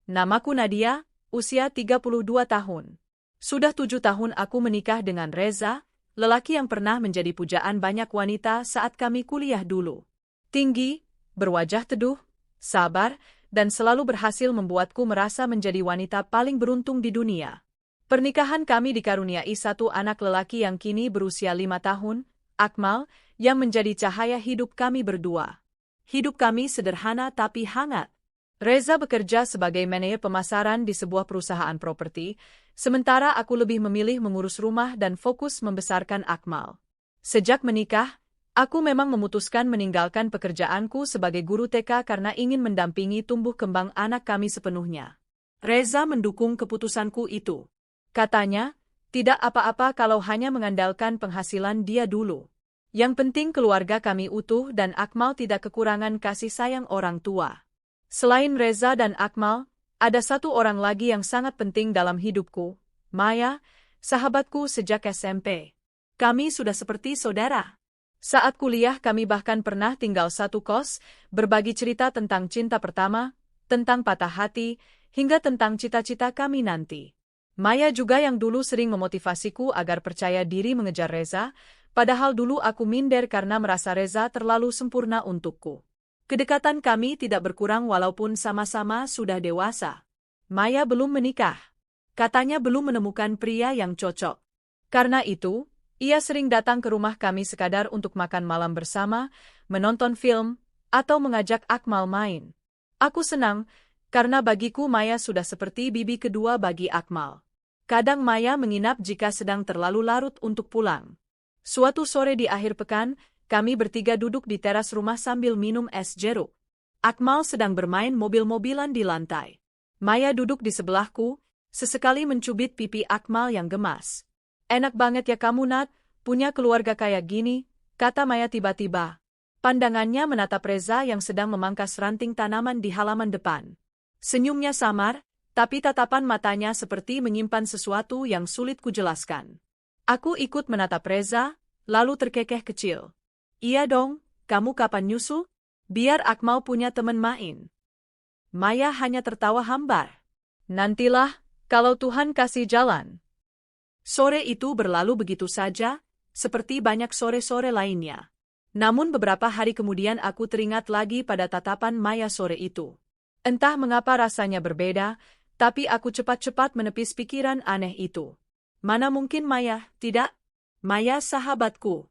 Namaku Nadia, usia 32 tahun. Sudah 7 tahun aku menikah dengan Reza, lelaki yang pernah menjadi pujaan banyak wanita saat kami kuliah dulu. Tinggi, berwajah teduh, sabar, dan selalu berhasil membuatku merasa menjadi wanita paling beruntung di dunia. Pernikahan kami dikaruniai satu anak lelaki yang kini berusia 5 tahun, Akmal, yang menjadi cahaya hidup kami berdua. Hidup kami sederhana tapi hangat. Reza bekerja sebagai manajer pemasaran di sebuah perusahaan properti, sementara aku lebih memilih mengurus rumah dan fokus membesarkan Akmal. Sejak menikah, aku memang memutuskan meninggalkan pekerjaanku sebagai guru TK karena ingin mendampingi tumbuh kembang anak kami sepenuhnya. Reza mendukung keputusanku itu. Katanya, tidak apa-apa kalau hanya mengandalkan penghasilan dia dulu. Yang penting keluarga kami utuh dan Akmal tidak kekurangan kasih sayang orang tua. Selain Reza dan Akmal, ada satu orang lagi yang sangat penting dalam hidupku, Maya, sahabatku sejak SMP. Kami sudah seperti saudara. Saat kuliah kami bahkan pernah tinggal satu kos, berbagi cerita tentang cinta pertama, tentang patah hati, hingga tentang cita-cita kami nanti. Maya juga yang dulu sering memotivasiku agar percaya diri mengejar Reza, padahal dulu aku minder karena merasa Reza terlalu sempurna untukku. Kedekatan kami tidak berkurang walaupun sama-sama sudah dewasa. Maya belum menikah. Katanya belum menemukan pria yang cocok. Karena itu, ia sering datang ke rumah kami sekadar untuk makan malam bersama, menonton film, atau mengajak Akmal main. Aku senang, karena bagiku Maya sudah seperti bibi kedua bagi Akmal. Kadang Maya menginap jika sedang terlalu larut untuk pulang. Suatu sore di akhir pekan, kami bertiga duduk di teras rumah sambil minum es jeruk. Akmal sedang bermain mobil-mobilan di lantai. Maya duduk di sebelahku, sesekali mencubit pipi Akmal yang gemas. Enak banget ya kamu Nat, punya keluarga kayak gini, kata Maya tiba-tiba. Pandangannya menatap Reza yang sedang memangkas ranting tanaman di halaman depan. Senyumnya samar, tapi tatapan matanya seperti menyimpan sesuatu yang sulit kujelaskan. Aku ikut menatap Reza, lalu terkekeh kecil. Iya dong, kamu kapan nyusul? Biar Akmal punya teman main. Maya hanya tertawa hambar. Nantilah, kalau Tuhan kasih jalan. Sore itu berlalu begitu saja, seperti banyak sore-sore lainnya. Namun beberapa hari kemudian aku teringat lagi pada tatapan Maya sore itu. Entah mengapa rasanya berbeda, tapi aku cepat-cepat menepis pikiran aneh itu. Mana mungkin Maya, tidak? Maya sahabatku.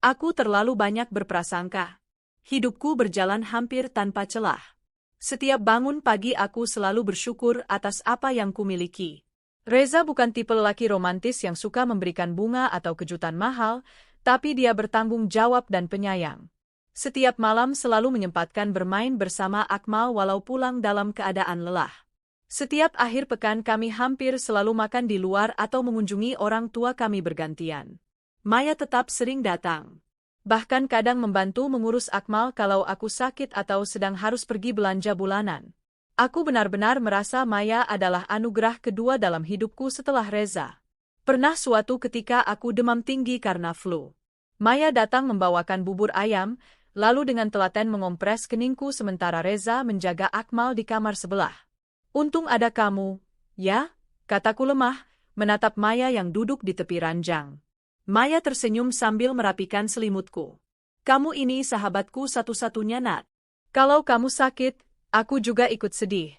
Aku terlalu banyak berprasangka. Hidupku berjalan hampir tanpa celah. Setiap bangun pagi aku selalu bersyukur atas apa yang kumiliki. Reza bukan tipe lelaki romantis yang suka memberikan bunga atau kejutan mahal, tapi dia bertanggung jawab dan penyayang. Setiap malam selalu menyempatkan bermain bersama Akmal walau pulang dalam keadaan lelah. Setiap akhir pekan kami hampir selalu makan di luar atau mengunjungi orang tua kami bergantian. Maya tetap sering datang. Bahkan kadang membantu mengurus Akmal kalau aku sakit atau sedang harus pergi belanja bulanan. Aku benar-benar merasa Maya adalah anugerah kedua dalam hidupku setelah Reza. Pernah suatu ketika aku demam tinggi karena flu. Maya datang membawakan bubur ayam, lalu dengan telaten mengompres keningku sementara Reza menjaga Akmal di kamar sebelah. Untung ada kamu, ya, kataku lemah, menatap Maya yang duduk di tepi ranjang. Maya tersenyum sambil merapikan selimutku. Kamu ini sahabatku satu-satunya Nat. Kalau kamu sakit, aku juga ikut sedih.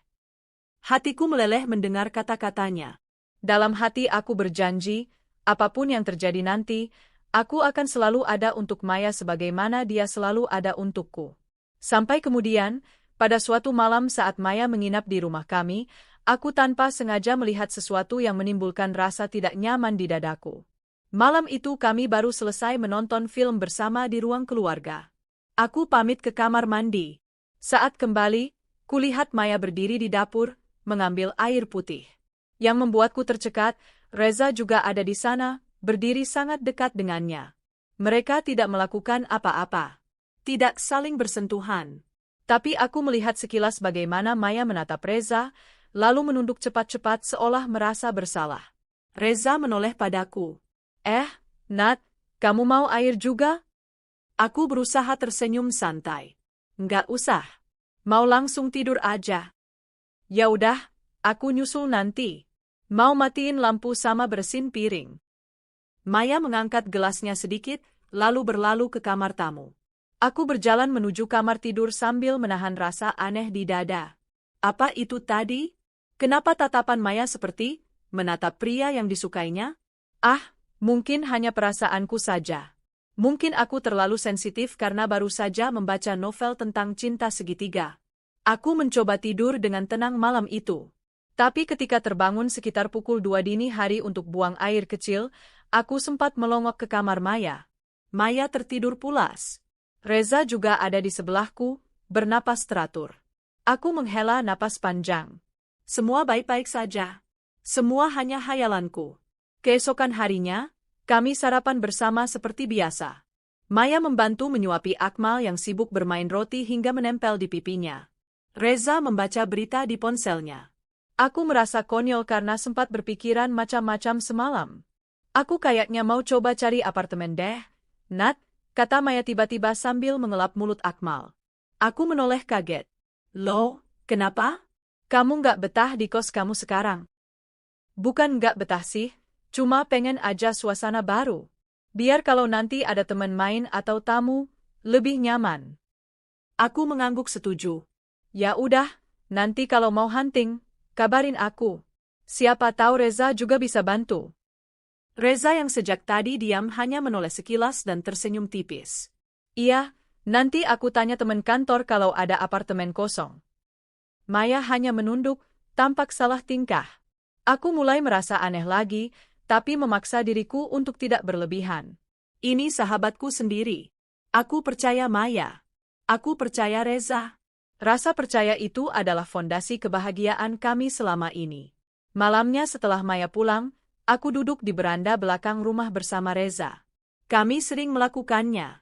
Hatiku meleleh mendengar kata-katanya. Dalam hati aku berjanji, apapun yang terjadi nanti, aku akan selalu ada untuk Maya sebagaimana dia selalu ada untukku. Sampai kemudian, pada suatu malam saat Maya menginap di rumah kami, aku tanpa sengaja melihat sesuatu yang menimbulkan rasa tidak nyaman di dadaku. Malam itu kami baru selesai menonton film bersama di ruang keluarga. Aku pamit ke kamar mandi. Saat kembali, kulihat Maya berdiri di dapur, mengambil air putih. Yang membuatku tercekat, Reza juga ada di sana, berdiri sangat dekat dengannya. Mereka tidak melakukan apa-apa. Tidak saling bersentuhan. Tapi aku melihat sekilas bagaimana Maya menatap Reza, lalu menunduk cepat-cepat seolah merasa bersalah. Reza menoleh padaku. Nat, kamu mau air juga? Aku berusaha tersenyum santai. Nggak usah. Mau langsung tidur aja. Ya udah, Aku nyusul nanti. Mau matiin lampu sama bersihin piring. Maya mengangkat gelasnya sedikit, lalu berlalu ke kamar tamu. Aku berjalan menuju kamar tidur sambil menahan rasa aneh di dada. Apa itu tadi? Kenapa tatapan Maya seperti menatap pria yang disukainya? Ah, mungkin hanya perasaanku saja. Mungkin aku terlalu sensitif karena baru saja membaca novel tentang cinta segitiga. Aku mencoba tidur dengan tenang malam itu. Tapi ketika terbangun sekitar pukul 2 dini hari untuk buang air kecil, aku sempat melongok ke kamar Maya. Maya tertidur pulas. Reza juga ada di sebelahku, bernapas teratur. Aku menghela napas panjang. Semua baik-baik saja. Semua hanya hayalanku. Keesokan harinya, kami sarapan bersama seperti biasa. Maya membantu menyuapi Akmal yang sibuk bermain roti hingga menempel di pipinya. Reza membaca berita di ponselnya. Aku merasa konyol karena sempat berpikiran macam-macam semalam. Aku kayaknya mau coba cari apartemen deh, Nat, kata Maya tiba-tiba sambil mengelap mulut Akmal. Aku menoleh kaget. Loh, kenapa? Kamu nggak betah di kos kamu sekarang? Bukan nggak betah sih, cuma pengen aja suasana baru. Biar kalau nanti ada teman main atau tamu, lebih nyaman. Aku mengangguk setuju. Ya udah, nanti kalau mau hunting, kabarin aku. Siapa tahu Reza juga bisa bantu. Reza yang sejak tadi diam hanya menoleh sekilas dan tersenyum tipis. Iya, nanti aku tanya teman kantor kalau ada apartemen kosong. Maya hanya menunduk, tampak salah tingkah. Aku mulai merasa aneh lagi, tapi memaksa diriku untuk tidak berlebihan. Ini sahabatku sendiri. Aku percaya Maya. Aku percaya Reza. Rasa percaya itu adalah fondasi kebahagiaan kami selama ini. Malamnya setelah Maya pulang, aku duduk di beranda belakang rumah bersama Reza. Kami sering melakukannya.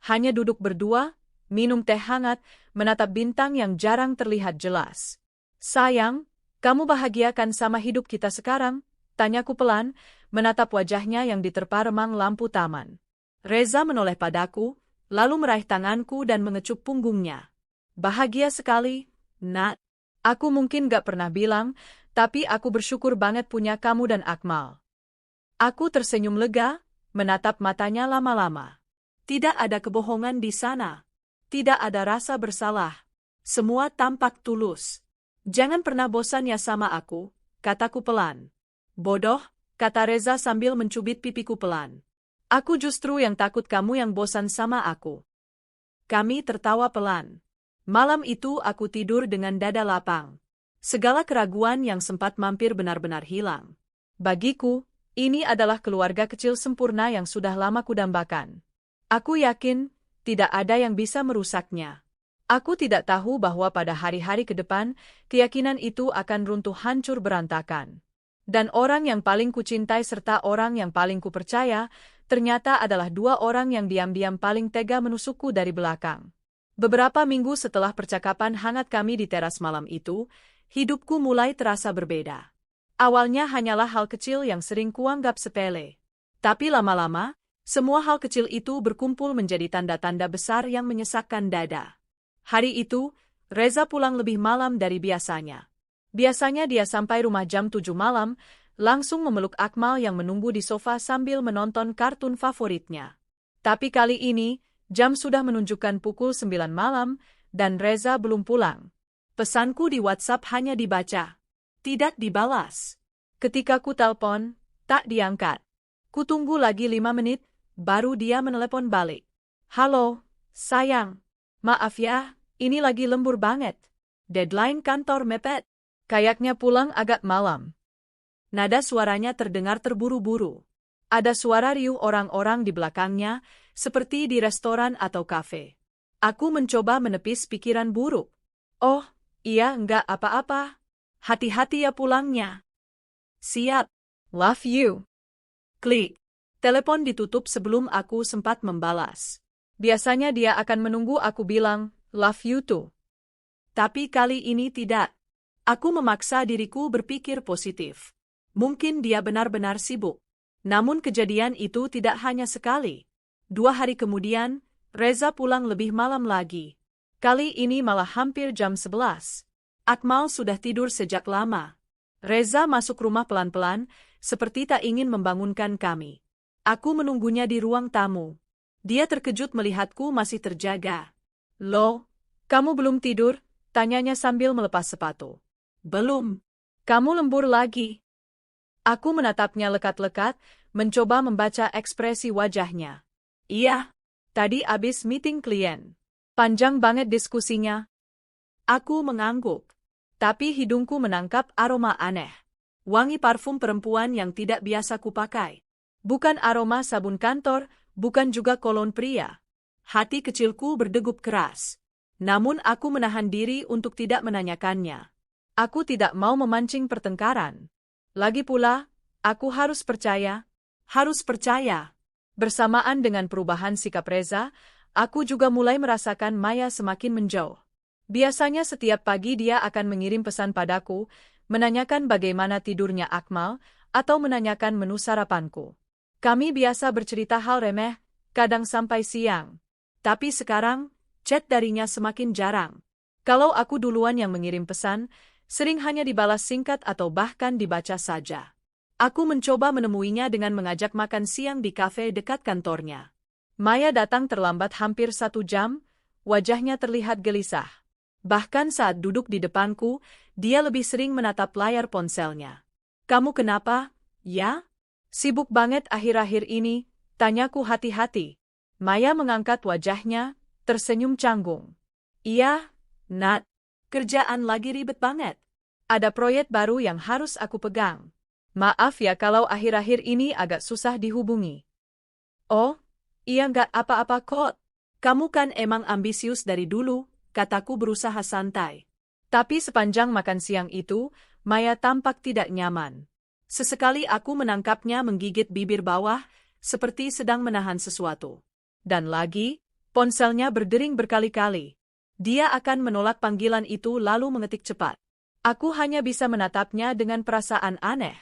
Hanya duduk berdua, minum teh hangat, menatap bintang yang jarang terlihat jelas. Sayang, kamu bahagia kan sama hidup kita sekarang? Tanyaku pelan, menatap wajahnya yang diterpa remang lampu taman. Reza menoleh padaku, lalu meraih tanganku dan mengecup punggungnya. Bahagia sekali, Nat. Aku mungkin gak pernah bilang, tapi aku bersyukur banget punya kamu dan Akmal. Aku tersenyum lega, menatap matanya lama-lama. Tidak ada kebohongan di sana. Tidak ada rasa bersalah. Semua tampak tulus. Jangan pernah bosan ya sama aku, kataku pelan. Bodoh, kata Reza sambil mencubit pipiku pelan. Aku justru yang takut kamu yang bosan sama aku. Kami tertawa pelan. Malam itu aku tidur dengan dada lapang. Segala keraguan yang sempat mampir benar-benar hilang. Bagiku, ini adalah keluarga kecil sempurna yang sudah lama kudambakan. Aku yakin, tidak ada yang bisa merusaknya. Aku tidak tahu bahwa pada hari-hari ke depan, keyakinan itu akan runtuh hancur berantakan. Dan orang yang paling kucintai serta orang yang paling kupercaya, ternyata adalah dua orang yang diam-diam paling tega menusukku dari belakang. Beberapa minggu setelah percakapan hangat kami di teras malam itu, hidupku mulai terasa berbeda. Awalnya hanyalah hal kecil yang sering kuanggap sepele. Tapi lama-lama, semua hal kecil itu berkumpul menjadi tanda-tanda besar yang menyesakkan dada. Hari itu, Reza pulang lebih malam dari biasanya. Biasanya dia sampai rumah jam 7 malam, langsung memeluk Akmal yang menunggu di sofa sambil menonton kartun favoritnya. Tapi kali ini, jam sudah menunjukkan pukul 9 malam, dan Reza belum pulang. Pesanku di WhatsApp hanya dibaca. Tidak dibalas. Ketika ku telepon, tak diangkat. Ku tunggu lagi 5 menit, baru dia menelepon balik. Halo, sayang. Maaf ya, ini lagi lembur banget. Deadline kantor mepet. Kayaknya pulang agak malam. Nada suaranya terdengar terburu-buru. Ada suara riuh orang-orang di belakangnya, seperti di restoran atau kafe. Aku mencoba menepis pikiran buruk. Oh, iya enggak apa-apa. Hati-hati ya pulangnya. Siap. Love you. Klik. Telepon ditutup sebelum aku sempat membalas. Biasanya dia akan menunggu aku bilang, love you too. Tapi kali ini tidak. Aku memaksa diriku berpikir positif. Mungkin dia benar-benar sibuk. Namun kejadian itu tidak hanya sekali. 2 hari kemudian, Reza pulang lebih malam lagi. Kali ini malah hampir jam 11. Akmal sudah tidur sejak lama. Reza masuk rumah pelan-pelan, seperti tak ingin membangunkan kami. Aku menunggunya di ruang tamu. Dia terkejut melihatku masih terjaga. "Loh, kamu belum tidur?" tanyanya sambil melepas sepatu. "Belum. Kamu lembur lagi." Aku menatapnya lekat-lekat, mencoba membaca ekspresi wajahnya. "Iya, tadi abis meeting klien. Panjang banget diskusinya." Aku mengangguk. Tapi hidungku menangkap aroma aneh. Wangi parfum perempuan yang tidak biasa kupakai. Bukan aroma sabun kantor, bukan juga kolon pria. Hati kecilku berdegup keras. Namun aku menahan diri untuk tidak menanyakannya. Aku tidak mau memancing pertengkaran. Lagi pula, aku harus percaya. Harus percaya. Bersamaan dengan perubahan sikap Reza, aku juga mulai merasakan Maya semakin menjauh. Biasanya setiap pagi dia akan mengirim pesan padaku, menanyakan bagaimana tidurnya Akmal, atau menanyakan menu sarapanku. Kami biasa bercerita hal remeh, kadang sampai siang. Tapi sekarang, chat darinya semakin jarang. Kalau aku duluan yang mengirim pesan, sering hanya dibalas singkat atau bahkan dibaca saja. Aku mencoba menemuinya dengan mengajak makan siang di kafe dekat kantornya. Maya datang terlambat hampir 1 jam, wajahnya terlihat gelisah. Bahkan saat duduk di depanku, dia lebih sering menatap layar ponselnya. "Kamu kenapa, ya? Sibuk banget akhir-akhir ini?" tanyaku hati-hati. Maya mengangkat wajahnya, tersenyum canggung. "Iya, Nat. Kerjaan lagi ribet banget. Ada proyek baru yang harus aku pegang. Maaf ya kalau akhir-akhir ini agak susah dihubungi." "Oh, iya nggak apa-apa kok. Kamu kan emang ambisius dari dulu," kataku berusaha santai. Tapi sepanjang makan siang itu, Maya tampak tidak nyaman. Sesekali aku menangkapnya menggigit bibir bawah, seperti sedang menahan sesuatu. Dan lagi, ponselnya berdering berkali-kali. Dia akan menolak panggilan itu lalu mengetik cepat. Aku hanya bisa menatapnya dengan perasaan aneh.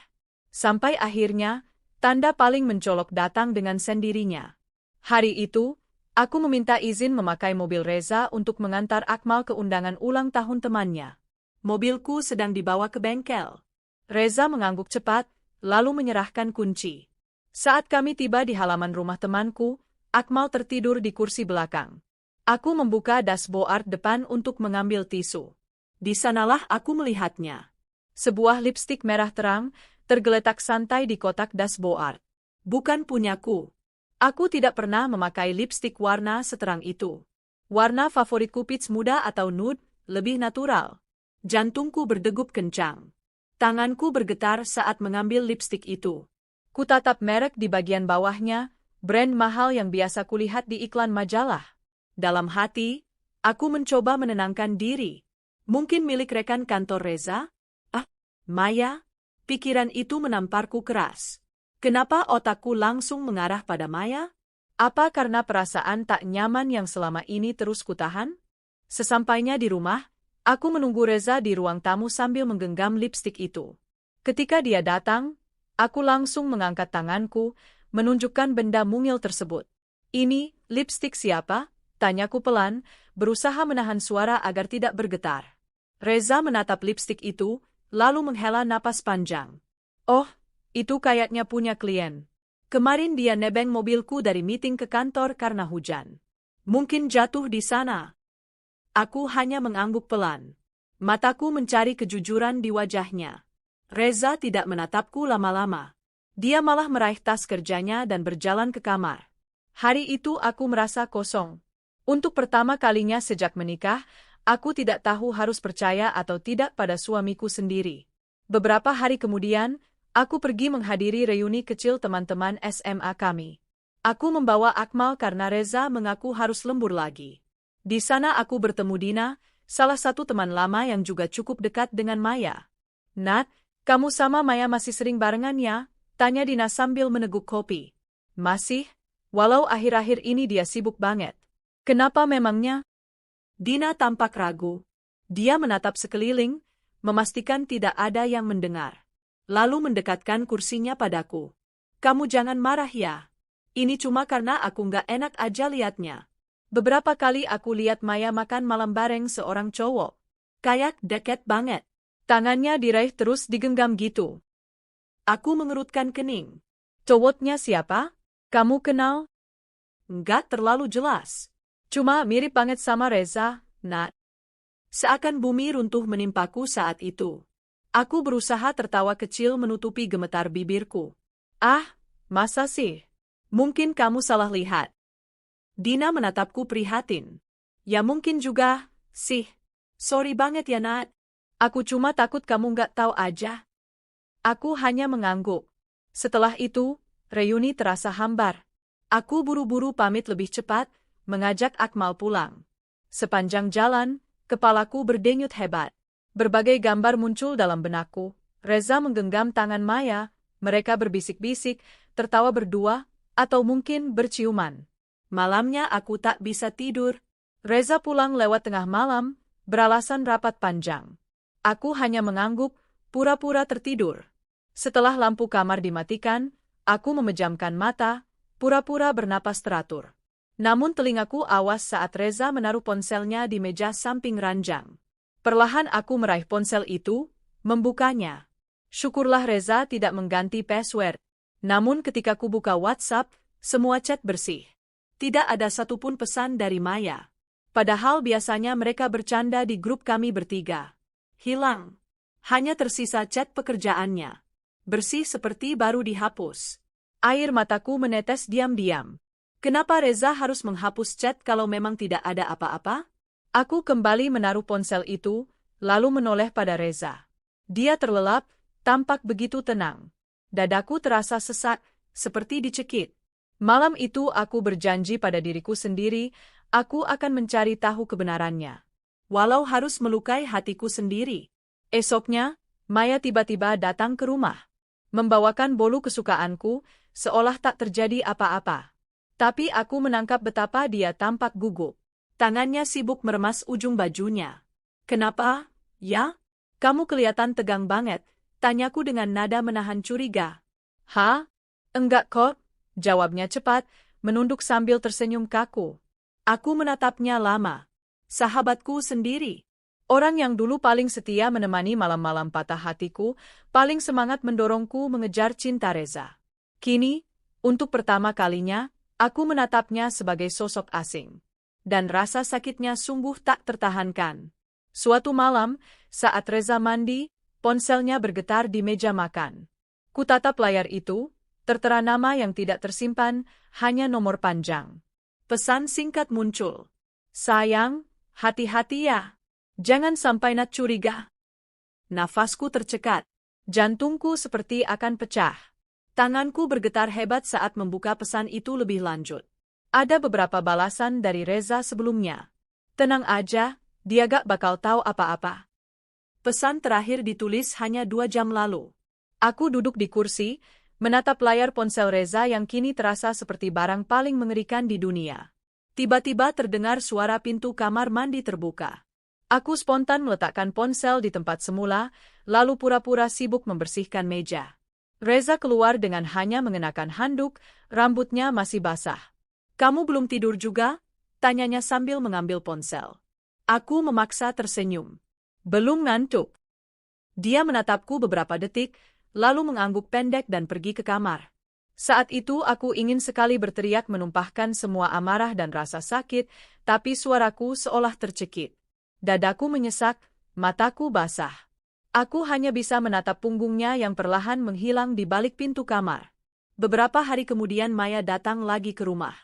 Sampai akhirnya, tanda paling mencolok datang dengan sendirinya. Hari itu, aku meminta izin memakai mobil Reza untuk mengantar Akmal ke undangan ulang tahun temannya. Mobilku sedang dibawa ke bengkel. Reza mengangguk cepat, lalu menyerahkan kunci. Saat kami tiba di halaman rumah temanku, Akmal tertidur di kursi belakang. Aku membuka dashboard depan untuk mengambil tisu. Di sanalah aku melihatnya. Sebuah lipstik merah terang, tergeletak santai di kotak dashboard. Bukan punyaku. Aku tidak pernah memakai lipstik warna seterang itu. Warna favoritku peach muda atau nude, lebih natural. Jantungku berdegup kencang. Tanganku bergetar saat mengambil lipstik itu. Kutatap merek di bagian bawahnya, brand mahal yang biasa kulihat di iklan majalah. Dalam hati, aku mencoba menenangkan diri. Mungkin milik rekan kantor Reza? Maya? Pikiran itu menamparku keras. Kenapa otakku langsung mengarah pada Maya? Apa karena perasaan tak nyaman yang selama ini terus kutahan? Sesampainya di rumah, aku menunggu Reza di ruang tamu sambil menggenggam lipstik itu. Ketika dia datang, aku langsung mengangkat tanganku, menunjukkan benda mungil tersebut. "Ini, lipstik siapa?" tanyaku pelan, berusaha menahan suara agar tidak bergetar. Reza menatap lipstik itu, lalu menghela napas panjang. "Oh, itu kayaknya punya klien. Kemarin dia nebeng mobilku dari meeting ke kantor karena hujan. Mungkin jatuh di sana." Aku hanya mengangguk pelan. Mataku mencari kejujuran di wajahnya. Reza tidak menatapku lama-lama. Dia malah meraih tas kerjanya dan berjalan ke kamar. Hari itu aku merasa kosong. Untuk pertama kalinya sejak menikah, aku tidak tahu harus percaya atau tidak pada suamiku sendiri. Beberapa hari kemudian, aku pergi menghadiri reuni kecil teman-teman SMA kami. Aku membawa Akmal karena Reza mengaku harus lembur lagi. Di sana aku bertemu Dina, salah satu teman lama yang juga cukup dekat dengan Maya. "Nat, kamu sama Maya masih sering barengan ya?" tanya Dina sambil meneguk kopi. "Masih, walau akhir-akhir ini dia sibuk banget." "Kenapa memangnya?" Dina tampak ragu. Dia menatap sekeliling, memastikan tidak ada yang mendengar. Lalu mendekatkan kursinya padaku. "Kamu jangan marah ya. Ini cuma karena aku nggak enak aja liatnya. Beberapa kali aku lihat Maya makan malam bareng seorang cowok. Kayak deket banget. Tangannya diraih terus digenggam gitu. Aku mengerutkan kening. Cowoknya siapa? Kamu kenal? Enggak terlalu jelas. Cuma mirip banget sama Reza, Nat. Seakan bumi runtuh menimpaku saat itu. Aku berusaha tertawa kecil menutupi gemetar bibirku. Ah, masa sih? Mungkin kamu salah lihat. Dina menatapku prihatin. Ya mungkin juga, sih. Sorry banget ya, Nat. Aku cuma takut kamu nggak tahu aja. Aku hanya mengangguk. Setelah itu, reuni terasa hambar. Aku buru-buru pamit lebih cepat, mengajak Akmal pulang. Sepanjang jalan, kepalaku berdenyut hebat. Berbagai gambar muncul dalam benakku. Reza menggenggam tangan Maya, mereka berbisik-bisik, tertawa berdua, atau mungkin berciuman. Malamnya aku tak bisa tidur. Reza pulang lewat tengah malam, beralasan rapat panjang. Aku hanya mengangguk, pura-pura tertidur. Setelah lampu kamar dimatikan, aku memejamkan mata, pura-pura bernapas teratur. Namun telingaku awas saat Reza menaruh ponselnya di meja samping ranjang. Perlahan aku meraih ponsel itu, membukanya. Syukurlah Reza tidak mengganti password. Namun ketika ku buka WhatsApp, semua chat bersih. Tidak ada satupun pesan dari Maya. Padahal biasanya mereka bercanda di grup kami bertiga. Hilang. Hanya tersisa chat pekerjaannya. Bersih seperti baru dihapus. Air mataku menetes diam-diam. Kenapa Reza harus menghapus chat kalau memang tidak ada apa-apa? Aku kembali menaruh ponsel itu, lalu menoleh pada Reza. Dia terlelap, tampak begitu tenang. Dadaku terasa sesak, seperti dicekik. Malam itu aku berjanji pada diriku sendiri, aku akan mencari tahu kebenarannya. Walau harus melukai hatiku sendiri. Esoknya, Maya tiba-tiba datang ke rumah. Membawakan bolu kesukaanku, seolah tak terjadi apa-apa. Tapi aku menangkap betapa dia tampak gugup. Tangannya sibuk meremas ujung bajunya. Kenapa? Ya? Kamu kelihatan tegang banget, tanyaku dengan nada menahan curiga. Hah? Enggak kok, jawabnya cepat, menunduk sambil tersenyum kaku. Aku menatapnya lama. Sahabatku sendiri. Orang yang dulu paling setia menemani malam-malam patah hatiku, paling semangat mendorongku mengejar cinta Reza. Kini, untuk pertama kalinya, aku menatapnya sebagai sosok asing. Dan rasa sakitnya sungguh tak tertahankan. Suatu malam, saat Reza mandi, ponselnya bergetar di meja makan. Kutatap layar itu, tertera nama yang tidak tersimpan, hanya nomor panjang. Pesan singkat muncul. Sayang, hati-hati ya. Jangan sampai Nat curiga. Nafasku tercekat. Jantungku seperti akan pecah. Tanganku bergetar hebat saat membuka pesan itu lebih lanjut. Ada beberapa balasan dari Reza sebelumnya. Tenang aja, dia gak bakal tahu apa-apa. Pesan terakhir ditulis hanya 2 jam lalu. Aku duduk di kursi, menatap layar ponsel Reza yang kini terasa seperti barang paling mengerikan di dunia. Tiba-tiba terdengar suara pintu kamar mandi terbuka. Aku spontan meletakkan ponsel di tempat semula, lalu pura-pura sibuk membersihkan meja. Reza keluar dengan hanya mengenakan handuk, rambutnya masih basah. Kamu belum tidur juga? Tanyanya sambil mengambil ponsel. Aku memaksa tersenyum. Belum ngantuk. Dia menatapku beberapa detik, lalu mengangguk pendek dan pergi ke kamar. Saat itu aku ingin sekali berteriak menumpahkan semua amarah dan rasa sakit, tapi suaraku seolah tercekik. Dadaku menyesak, mataku basah. Aku hanya bisa menatap punggungnya yang perlahan menghilang di balik pintu kamar. Beberapa hari kemudian Maya datang lagi ke rumah.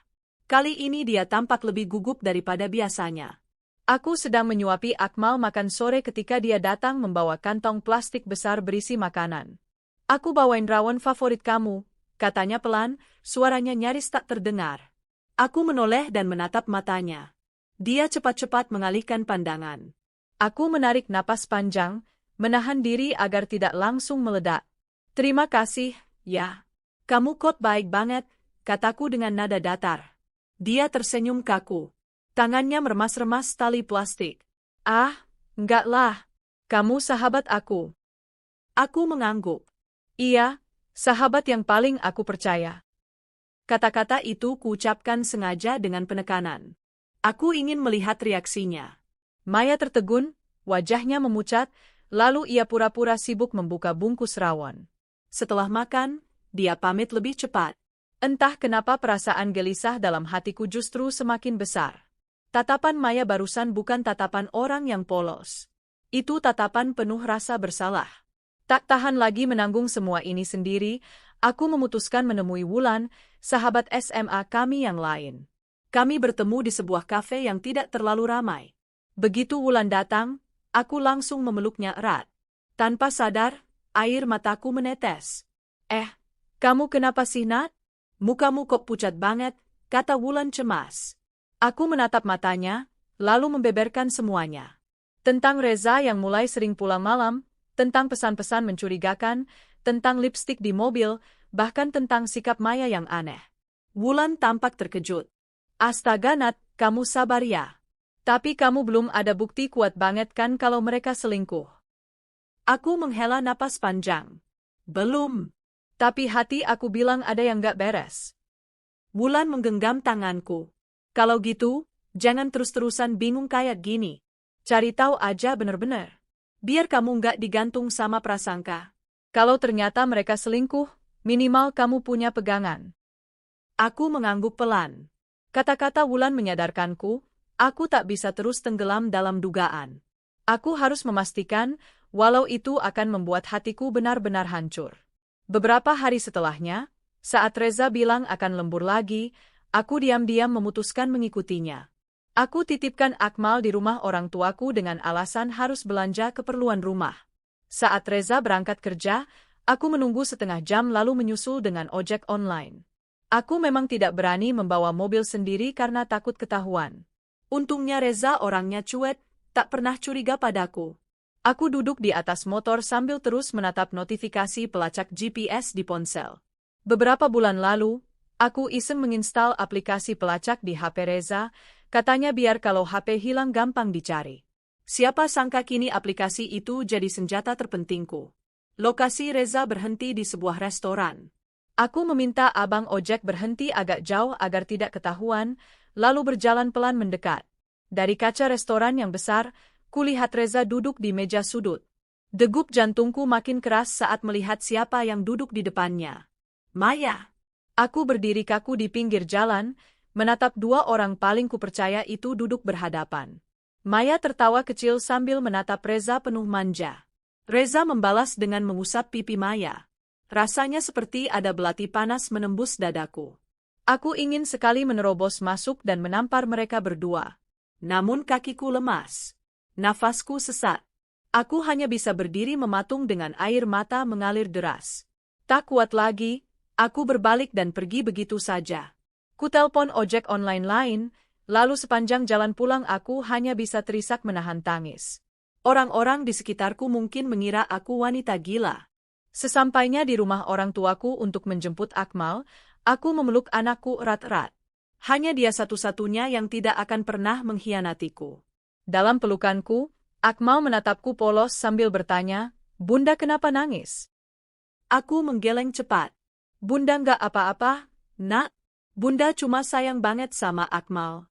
Kali ini dia tampak lebih gugup daripada biasanya. Aku sedang menyuapi Akmal makan sore ketika dia datang membawa kantong plastik besar berisi makanan. Aku bawain rawon favorit kamu, katanya pelan, suaranya nyaris tak terdengar. Aku menoleh dan menatap matanya. Dia cepat-cepat mengalihkan pandangan. Aku menarik napas panjang, menahan diri agar tidak langsung meledak. Terima kasih, ya. Kamu kok baik banget, kataku dengan nada datar. Dia tersenyum kaku. Tangannya meremas-remas tali plastik. Ah, enggak lah. Kamu sahabat aku. Aku mengangguk. Iya, sahabat yang paling aku percaya. Kata-kata itu kuucapkan sengaja dengan penekanan. Aku ingin melihat reaksinya. Maya tertegun, wajahnya memucat, Lalu ia pura-pura sibuk membuka bungkus rawon. Setelah makan, dia pamit lebih cepat. Entah kenapa perasaan gelisah dalam hatiku justru semakin besar. Tatapan Maya barusan bukan tatapan orang yang polos. Itu tatapan penuh rasa bersalah. Tak tahan lagi menanggung semua ini sendiri, aku memutuskan menemui Wulan, sahabat SMA kami yang lain. Kami bertemu di sebuah kafe yang tidak terlalu ramai. Begitu Wulan datang, aku langsung memeluknya erat. Tanpa sadar, air mataku menetes. Kamu kenapa sih, Nat? Mukamu kok pucat banget, kata Wulan cemas. Aku menatap matanya, lalu membeberkan semuanya. Tentang Reza yang mulai sering pulang malam, tentang pesan-pesan mencurigakan, tentang lipstik di mobil, bahkan tentang sikap Maya yang aneh. Wulan tampak terkejut. Astaga Nat, kamu sabar ya. Tapi kamu belum ada bukti kuat banget kan kalau mereka selingkuh. Aku menghela napas panjang. Belum. Tapi hati aku bilang ada yang gak beres. Wulan menggenggam tanganku. Kalau gitu, jangan terus-terusan bingung kayak gini. Cari tahu aja bener-bener. Biar kamu gak digantung sama prasangka. Kalau ternyata mereka selingkuh, minimal kamu punya pegangan. Aku mengangguk pelan. Kata-kata Wulan menyadarkanku, aku tak bisa terus tenggelam dalam dugaan. Aku harus memastikan, walau itu akan membuat hatiku benar-benar hancur. Beberapa hari setelahnya, saat Reza bilang akan lembur lagi, aku diam-diam memutuskan mengikutinya. Aku titipkan Akmal di rumah orang tuaku dengan alasan harus belanja keperluan rumah. Saat Reza berangkat kerja, aku menunggu setengah jam lalu menyusul dengan ojek online. Aku memang tidak berani membawa mobil sendiri karena takut ketahuan. Untungnya Reza orangnya cuek, tak pernah curiga padaku. Aku duduk di atas motor sambil terus menatap notifikasi pelacak GPS di ponsel. Beberapa bulan lalu, aku iseng menginstal aplikasi pelacak di HP Reza, katanya biar kalau HP hilang gampang dicari. Siapa sangka kini aplikasi itu jadi senjata terpentingku. Lokasi Reza berhenti di sebuah restoran. Aku meminta abang ojek berhenti agak jauh agar tidak ketahuan, lalu berjalan pelan mendekat. Dari kaca restoran yang besar, kulihat Reza duduk di meja sudut. Degup jantungku makin keras saat melihat siapa yang duduk di depannya. Maya. Aku berdiri kaku di pinggir jalan, menatap dua orang paling kupercaya itu duduk berhadapan. Maya tertawa kecil sambil menatap Reza penuh manja. Reza membalas dengan mengusap pipi Maya. Rasanya seperti ada belati panas menembus dadaku. Aku ingin sekali menerobos masuk dan menampar mereka berdua. Namun kakiku lemas. Nafasku sesak. Aku hanya bisa berdiri mematung dengan air mata mengalir deras. Tak kuat lagi, aku berbalik dan pergi begitu saja. Kutelpon ojek online lain, lalu sepanjang jalan pulang aku hanya bisa terisak menahan tangis. Orang-orang di sekitarku mungkin mengira aku wanita gila. Sesampainya di rumah orang tuaku untuk menjemput Akmal, aku memeluk anakku erat-erat. Hanya dia satu-satunya yang tidak akan pernah mengkhianatiku. Dalam pelukanku, Akmal menatapku polos sambil bertanya, "Bunda kenapa nangis?" Aku menggeleng cepat. "Bunda nggak apa-apa, Nak. Bunda cuma sayang banget sama Akmal."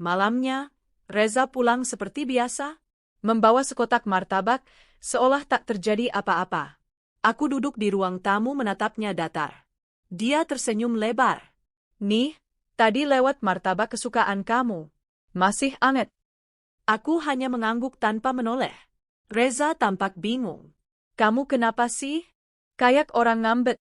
Malamnya, Reza pulang seperti biasa, membawa sekotak martabak, seolah tak terjadi apa-apa. Aku duduk di ruang tamu menatapnya datar. Dia tersenyum lebar. "Nih, tadi lewat martabak kesukaan kamu. Masih anget." Aku hanya mengangguk tanpa menoleh. Reza tampak bingung. "Kamu kenapa sih? Kayak orang ngambek."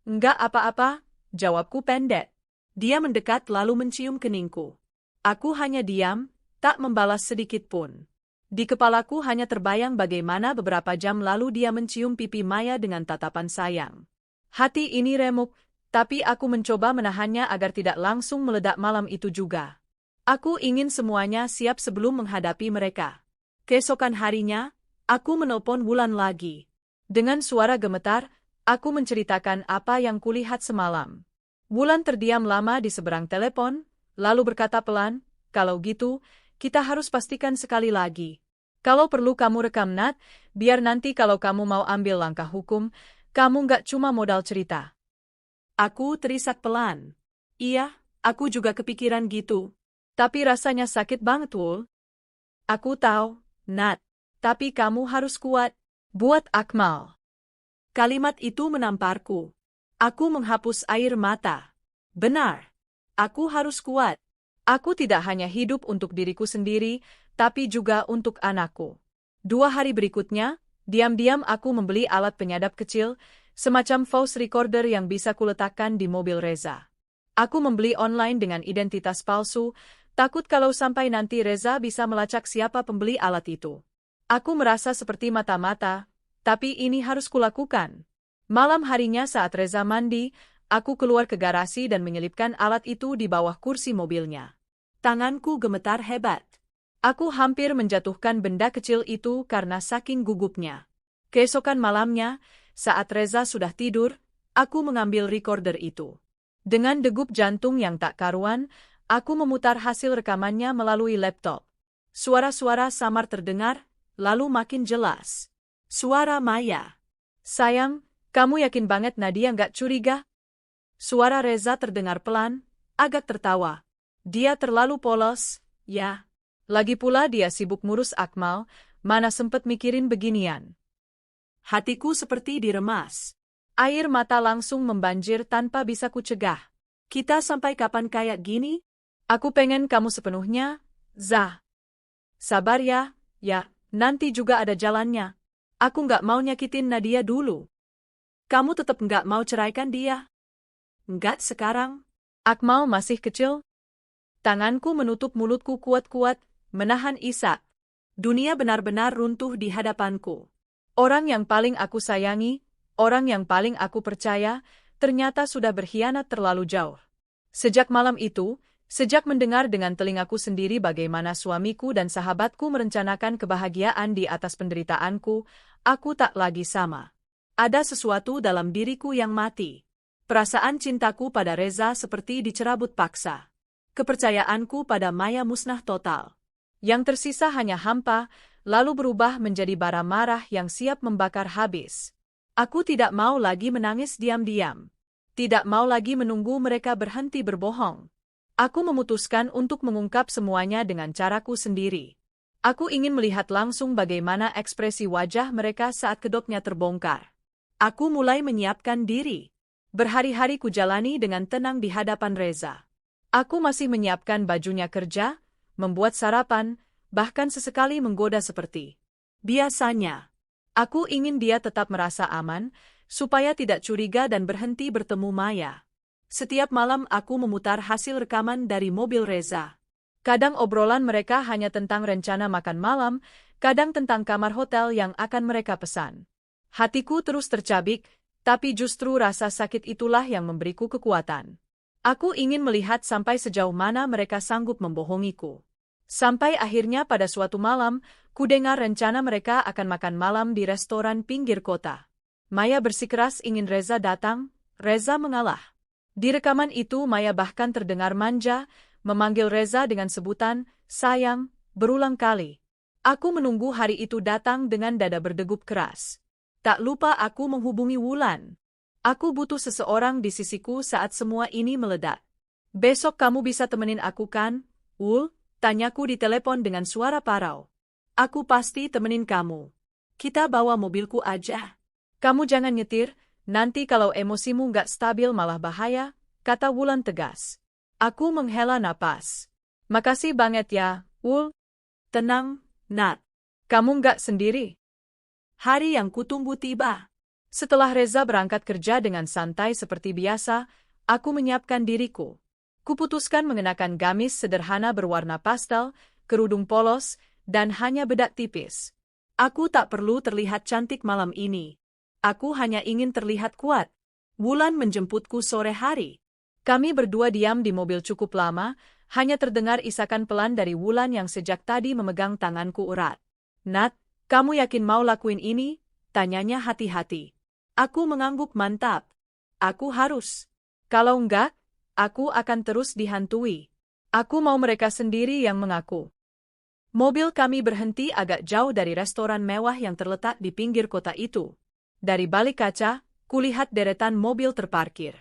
"Enggak apa-apa," jawabku pendek. Dia mendekat lalu mencium keningku. Aku hanya diam, tak membalas sedikit pun. Di kepalaku hanya terbayang bagaimana beberapa jam lalu dia mencium pipi Maya dengan tatapan sayang. Hati ini remuk, tapi aku mencoba menahannya agar tidak langsung meledak malam itu juga. Aku ingin semuanya siap sebelum menghadapi mereka. Keesokan harinya, aku menelpon Wulan lagi. Dengan suara gemetar, aku menceritakan apa yang kulihat semalam. Wulan terdiam lama di seberang telepon, lalu berkata pelan, "Kalau gitu, kita harus pastikan sekali lagi. Kalau perlu kamu rekam Nat, biar nanti kalau kamu mau ambil langkah hukum, kamu nggak cuma modal cerita." Aku terisak pelan. "Iya, aku juga kepikiran gitu. Tapi rasanya sakit banget, Wul." "Aku tahu, Nat. Tapi kamu harus kuat. Buat Akmal. Kalimat itu menamparku. Aku menghapus air mata. Benar. Aku harus kuat. Aku tidak hanya hidup untuk diriku sendiri, tapi juga untuk anakku. 2 hari berikutnya, diam-diam aku membeli alat penyadap kecil, semacam voice recorder yang bisa kuletakkan di mobil Reza. Aku membeli online dengan identitas palsu, takut kalau sampai nanti Reza bisa melacak siapa pembeli alat itu. Aku merasa seperti mata-mata, tapi ini harus kulakukan. Malam harinya saat Reza mandi, aku keluar ke garasi dan menyelipkan alat itu di bawah kursi mobilnya. Tanganku gemetar hebat. Aku hampir menjatuhkan benda kecil itu karena saking gugupnya. Keesokan malamnya, saat Reza sudah tidur, aku mengambil recorder itu. Dengan degup jantung yang tak karuan, aku memutar hasil rekamannya melalui laptop. Suara-suara samar terdengar, lalu makin jelas. Suara Maya. Sayang, kamu yakin banget Nadia nggak curiga? Suara Reza terdengar pelan, agak tertawa. Dia terlalu polos, ya. Lagi pula dia sibuk ngurus Akmal, mana sempet mikirin beginian. Hatiku seperti diremas. Air mata langsung membanjir tanpa bisa kucegah. Kita sampai kapan kayak gini? Aku pengen kamu sepenuhnya, Zah. Sabar ya, nanti juga ada jalannya. Aku nggak mau nyakitin Nadia dulu. Kamu tetap nggak mau ceraikan dia? Nggak sekarang. Akmal masih kecil. Tanganku menutup mulutku kuat-kuat, menahan isak. Dunia benar-benar runtuh di hadapanku. Orang yang paling aku sayangi, orang yang paling aku percaya, ternyata sudah berkhianat terlalu jauh. Sejak malam itu, sejak mendengar dengan telingaku sendiri bagaimana suamiku dan sahabatku merencanakan kebahagiaan di atas penderitaanku, aku tak lagi sama. Ada sesuatu dalam diriku yang mati. Perasaan cintaku pada Reza seperti dicerabut paksa. Kepercayaanku pada Maya musnah total. Yang tersisa hanya hampa, lalu berubah menjadi bara marah yang siap membakar habis. Aku tidak mau lagi menangis diam-diam. Tidak mau lagi menunggu mereka berhenti berbohong. Aku memutuskan untuk mengungkap semuanya dengan caraku sendiri. Aku ingin melihat langsung bagaimana ekspresi wajah mereka saat kedoknya terbongkar. Aku mulai menyiapkan diri. Berhari-hari kujalani dengan tenang di hadapan Reza. Aku masih menyiapkan bajunya kerja, membuat sarapan, bahkan sesekali menggoda seperti biasanya. Aku ingin dia tetap merasa aman, supaya tidak curiga dan berhenti bertemu Maya. Setiap malam aku memutar hasil rekaman dari mobil Reza. Kadang obrolan mereka hanya tentang rencana makan malam, kadang tentang kamar hotel yang akan mereka pesan. Hatiku terus tercabik, tapi justru rasa sakit itulah yang memberiku kekuatan. Aku ingin melihat sampai sejauh mana mereka sanggup membohongiku. Sampai akhirnya pada suatu malam, kudengar rencana mereka akan makan malam di restoran pinggir kota. Maya bersikeras ingin Reza datang, Reza mengalah. Di rekaman itu Maya bahkan terdengar manja, memanggil Reza dengan sebutan, sayang, berulang kali. Aku menunggu hari itu datang dengan dada berdegup keras. Tak lupa aku menghubungi Wulan. Aku butuh seseorang di sisiku saat semua ini meledak. Besok kamu bisa temenin aku kan, Wul? Tanyaku di telepon dengan suara parau. Aku pasti temenin kamu. Kita bawa mobilku aja. Kamu jangan nyetir, nanti kalau emosimu nggak stabil malah bahaya, kata Wulan tegas. Aku menghela napas. Makasih banget ya, Wul. Tenang, Nat. Kamu nggak sendiri. Hari yang kutunggu tiba. Setelah Reza berangkat kerja dengan santai seperti biasa, aku menyiapkan diriku. Kuputuskan mengenakan gamis sederhana berwarna pastel, kerudung polos, dan hanya bedak tipis. Aku tak perlu terlihat cantik malam ini. Aku hanya ingin terlihat kuat. Wulan menjemputku sore hari. Kami berdua diam di mobil cukup lama, hanya terdengar isakan pelan dari Wulan yang sejak tadi memegang tanganku erat. Nat, kamu yakin mau lakuin ini? Tanyanya hati-hati. Aku mengangguk mantap. Aku harus. Kalau enggak, aku akan terus dihantui. Aku mau mereka sendiri yang mengaku. Mobil kami berhenti agak jauh dari restoran mewah yang terletak di pinggir kota itu. Dari balik kaca, kulihat deretan mobil terparkir.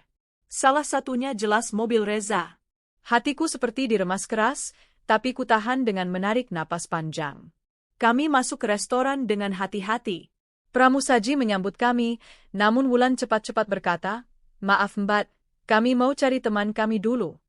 Salah satunya jelas mobil Reza. Hatiku seperti diremas keras, tapi kutahan dengan menarik napas panjang. Kami masuk ke restoran dengan hati-hati. Pramusaji menyambut kami, namun Wulan cepat-cepat berkata, "Maaf Mbak, kami mau cari teman kami dulu."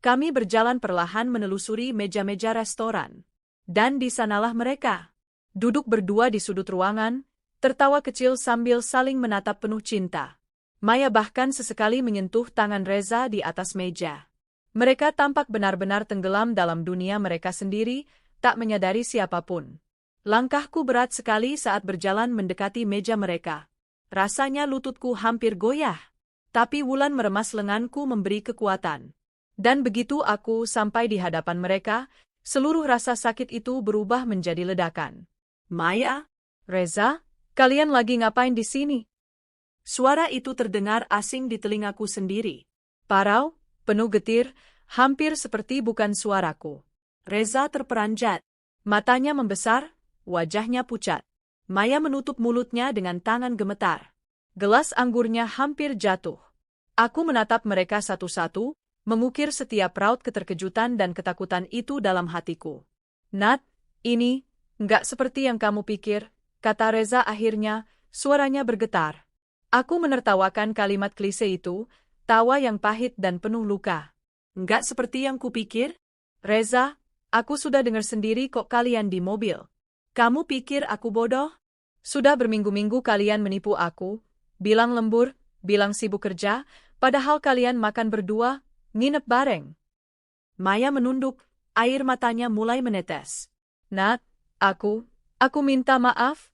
Kami berjalan perlahan menelusuri meja-meja restoran. Dan di sanalah mereka. Duduk berdua di sudut ruangan, tertawa kecil sambil saling menatap penuh cinta. Maya bahkan sesekali menyentuh tangan Reza di atas meja. Mereka tampak benar-benar tenggelam dalam dunia mereka sendiri, tak menyadari siapapun. Langkahku berat sekali saat berjalan mendekati meja mereka. Rasanya lututku hampir goyah. Tapi Wulan meremas lenganku memberi kekuatan. Dan begitu aku sampai di hadapan mereka, seluruh rasa sakit itu berubah menjadi ledakan. "Maya, Reza, kalian lagi ngapain di sini?" Suara itu terdengar asing di telingaku sendiri. Parau, penuh getir, hampir seperti bukan suaraku. Reza terperanjat. Matanya membesar, wajahnya pucat. Maya menutup mulutnya dengan tangan gemetar. Gelas anggurnya hampir jatuh. Aku menatap mereka satu-satu, mengukir setiap raut keterkejutan dan ketakutan itu dalam hatiku. "Nat, ini nggak seperti yang kamu pikir," kata Reza akhirnya, suaranya bergetar. Aku menertawakan kalimat klise itu, tawa yang pahit dan penuh luka. "Nggak seperti yang kupikir? Reza, aku sudah dengar sendiri kok kalian di mobil. Kamu pikir aku bodoh? Sudah berminggu-minggu kalian menipu aku, bilang lembur, bilang sibuk kerja, padahal kalian makan berdua, nginep bareng." Maya menunduk, air matanya mulai menetes. "Nat, aku minta maaf."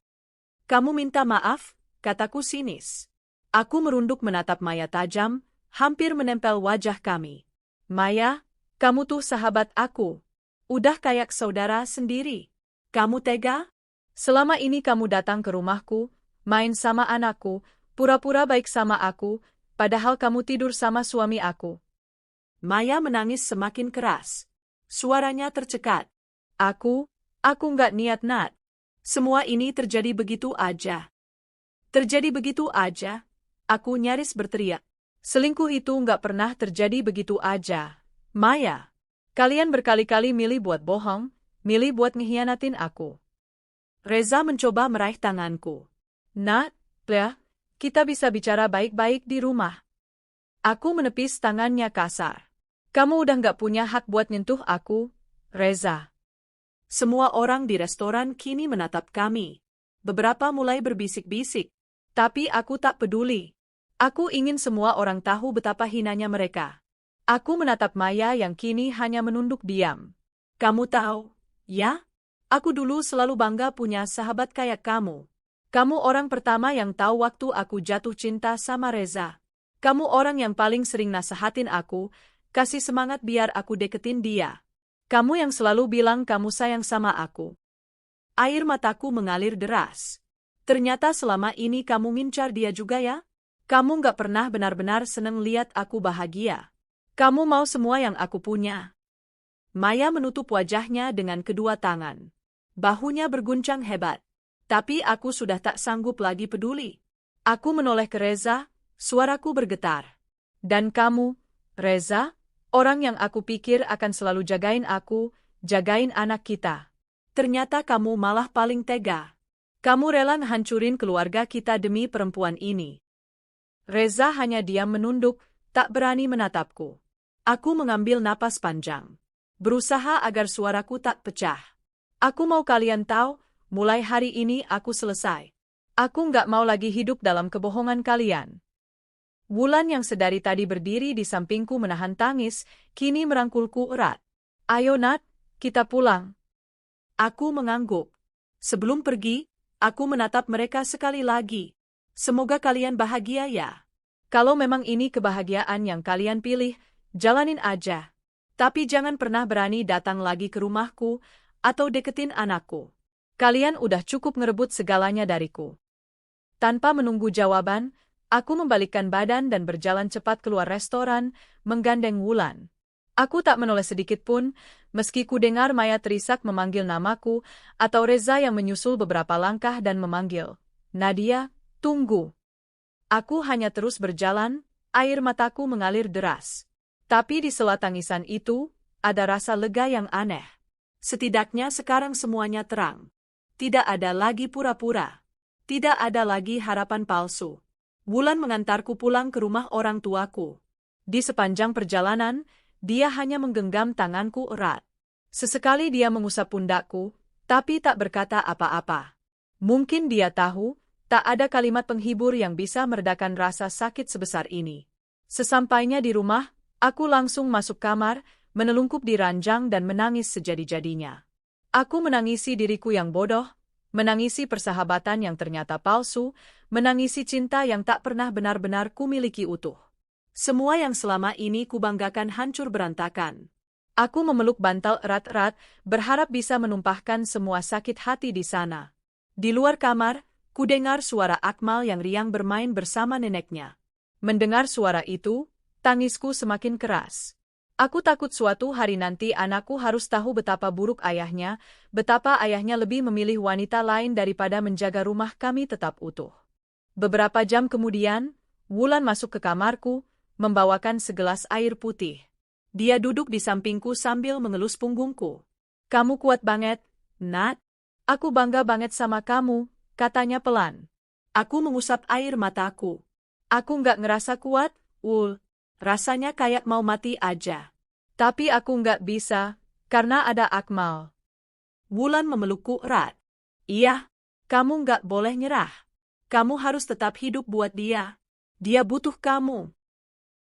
"Kamu minta maaf?" kataku sinis. Aku merunduk menatap Maya tajam, hampir menempel wajah kami. "Maya, kamu tuh sahabat aku. Udah kayak saudara sendiri. Kamu tega? Selama ini kamu datang ke rumahku, main sama anakku, pura-pura baik sama aku, padahal kamu tidur sama suami aku." Maya menangis semakin keras. Suaranya tercekat. Aku nggak niat, Nat. Semua ini terjadi begitu aja." "Terjadi begitu aja?" Aku nyaris berteriak. "Selingkuh itu nggak pernah terjadi begitu aja. Maya, kalian berkali-kali milih buat bohong, milih buat ngehianatin aku." Reza mencoba meraih tanganku. "Nat, pleh, kita bisa bicara baik-baik di rumah." Aku menepis tangannya kasar. "Kamu udah nggak punya hak buat nyentuh aku, Reza." Semua orang di restoran kini menatap kami. Beberapa mulai berbisik-bisik. Tapi aku tak peduli. Aku ingin semua orang tahu betapa hinanya mereka. Aku menatap Maya yang kini hanya menunduk diam. "Kamu tahu, ya? Aku dulu selalu bangga punya sahabat kayak kamu. Kamu orang pertama yang tahu waktu aku jatuh cinta sama Reza. Kamu orang yang paling sering nasehatin aku, kasih semangat biar aku deketin dia. Kamu yang selalu bilang kamu sayang sama aku." Air mataku mengalir deras. "Ternyata selama ini kamu ngincar dia juga ya? Kamu nggak pernah benar-benar seneng lihat aku bahagia. Kamu mau semua yang aku punya." Maya menutup wajahnya dengan kedua tangan. Bahunya berguncang hebat. Tapi aku sudah tak sanggup lagi peduli. Aku menoleh ke Reza, suaraku bergetar. "Dan kamu, Reza, orang yang aku pikir akan selalu jagain aku, jagain anak kita. Ternyata kamu malah paling tega. Kamu rela ngehancurin keluarga kita demi perempuan ini." Reza hanya diam menunduk, tak berani menatapku. Aku mengambil napas panjang. Berusaha agar suaraku tak pecah. "Aku mau kalian tahu, mulai hari ini aku selesai. Aku nggak mau lagi hidup dalam kebohongan kalian." Wulan yang sedari tadi berdiri di sampingku menahan tangis, kini merangkulku erat. "Ayo Nat, kita pulang." Aku mengangguk. Sebelum pergi, aku menatap mereka sekali lagi. "Semoga kalian bahagia ya. Kalau memang ini kebahagiaan yang kalian pilih, jalanin aja. Tapi jangan pernah berani datang lagi ke rumahku, atau deketin anakku. Kalian udah cukup ngerebut segalanya dariku." Tanpa menunggu jawaban, aku membalikkan badan dan berjalan cepat keluar restoran, menggandeng Wulan. Aku tak menoleh sedikit pun, meski ku dengar Maya terisak memanggil namaku, atau Reza yang menyusul beberapa langkah dan memanggil, "Nadia, tunggu." Aku hanya terus berjalan, air mataku mengalir deras. Tapi di sela tangisan itu, ada rasa lega yang aneh. Setidaknya sekarang semuanya terang. Tidak ada lagi pura-pura. Tidak ada lagi harapan palsu. Wulan mengantarku pulang ke rumah orang tuaku. Di sepanjang perjalanan, dia hanya menggenggam tanganku erat. Sesekali dia mengusap pundakku, tapi tak berkata apa-apa. Mungkin dia tahu, tak ada kalimat penghibur yang bisa meredakan rasa sakit sebesar ini. Sesampainya di rumah, aku langsung masuk kamar, menelungkup di ranjang dan menangis sejadi-jadinya. Aku menangisi diriku yang bodoh, menangisi persahabatan yang ternyata palsu, menangisi cinta yang tak pernah benar-benar kumiliki utuh. Semua yang selama ini kubanggakan hancur berantakan. Aku memeluk bantal erat-erat, berharap bisa menumpahkan semua sakit hati di sana. Di luar kamar, kudengar suara Akmal yang riang bermain bersama neneknya. Mendengar suara itu, tangisku semakin keras. Aku takut suatu hari nanti anakku harus tahu betapa buruk ayahnya, betapa ayahnya lebih memilih wanita lain daripada menjaga rumah kami tetap utuh. Beberapa jam kemudian, Wulan masuk ke kamarku, membawakan segelas air putih. Dia duduk di sampingku sambil mengelus punggungku. "Kamu kuat banget, Nat. Aku bangga banget sama kamu," katanya pelan. Aku mengusap air mataku. "Aku nggak ngerasa kuat, Wul. Rasanya kayak mau mati aja. Tapi aku nggak bisa, karena ada Akmal." Wulan memelukku erat. "Iya, kamu nggak boleh nyerah. Kamu harus tetap hidup buat dia. Dia butuh kamu."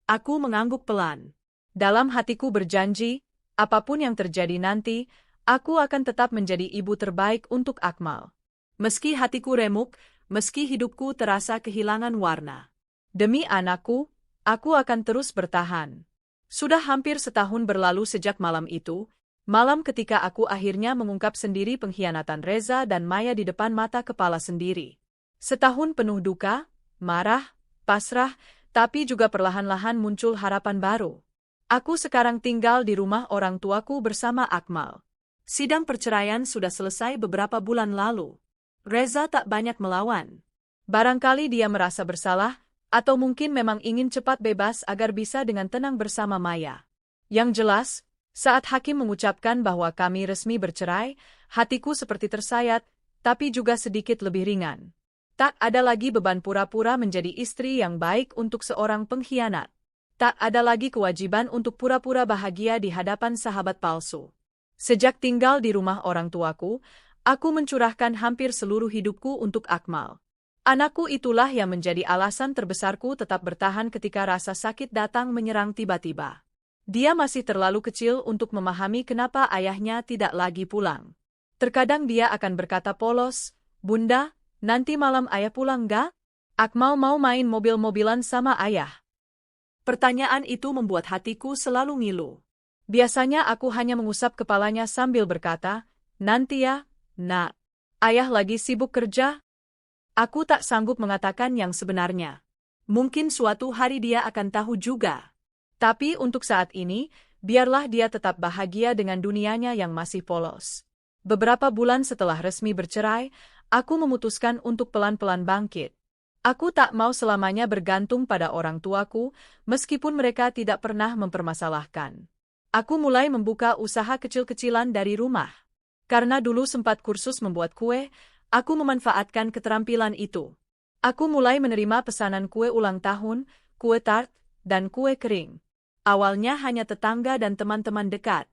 Aku mengangguk pelan. Dalam hatiku berjanji, apapun yang terjadi nanti, aku akan tetap menjadi ibu terbaik untuk Akmal. Meski hatiku remuk, meski hidupku terasa kehilangan warna. Demi anakku, aku akan terus bertahan. Sudah hampir setahun berlalu sejak malam itu, malam ketika aku akhirnya mengungkap sendiri pengkhianatan Reza dan Maya di depan mata kepala sendiri. Setahun penuh duka, marah, pasrah, tapi juga perlahan-lahan muncul harapan baru. Aku sekarang tinggal di rumah orang tuaku bersama Akmal. Sidang perceraian sudah selesai beberapa bulan lalu. Reza tak banyak melawan. Barangkali dia merasa bersalah, atau mungkin memang ingin cepat bebas agar bisa dengan tenang bersama Maya. Yang jelas, saat hakim mengucapkan bahwa kami resmi bercerai, hatiku seperti tersayat, tapi juga sedikit lebih ringan. Tak ada lagi beban pura-pura menjadi istri yang baik untuk seorang pengkhianat. Tak ada lagi kewajiban untuk pura-pura bahagia di hadapan sahabat palsu. Sejak tinggal di rumah orang tuaku, aku mencurahkan hampir seluruh hidupku untuk Akmal. Anakku itulah yang menjadi alasan terbesarku tetap bertahan ketika rasa sakit datang menyerang tiba-tiba. Dia masih terlalu kecil untuk memahami kenapa ayahnya tidak lagi pulang. Terkadang dia akan berkata polos, "Bunda, nanti malam ayah pulang nggak? Akmal mau main mobil-mobilan sama ayah." Pertanyaan itu membuat hatiku selalu ngilu. Biasanya aku hanya mengusap kepalanya sambil berkata, "Nanti ya, Nak. Ayah lagi sibuk kerja." Aku tak sanggup mengatakan yang sebenarnya. Mungkin suatu hari dia akan tahu juga. Tapi untuk saat ini, biarlah dia tetap bahagia dengan dunianya yang masih polos. Beberapa bulan setelah resmi bercerai, aku memutuskan untuk pelan-pelan bangkit. Aku tak mau selamanya bergantung pada orang tuaku, meskipun mereka tidak pernah mempermasalahkan. Aku mulai membuka usaha kecil-kecilan dari rumah. Karena dulu sempat kursus membuat kue, aku memanfaatkan keterampilan itu. Aku mulai menerima pesanan kue ulang tahun, kue tart, dan kue kering. Awalnya hanya tetangga dan teman-teman dekat.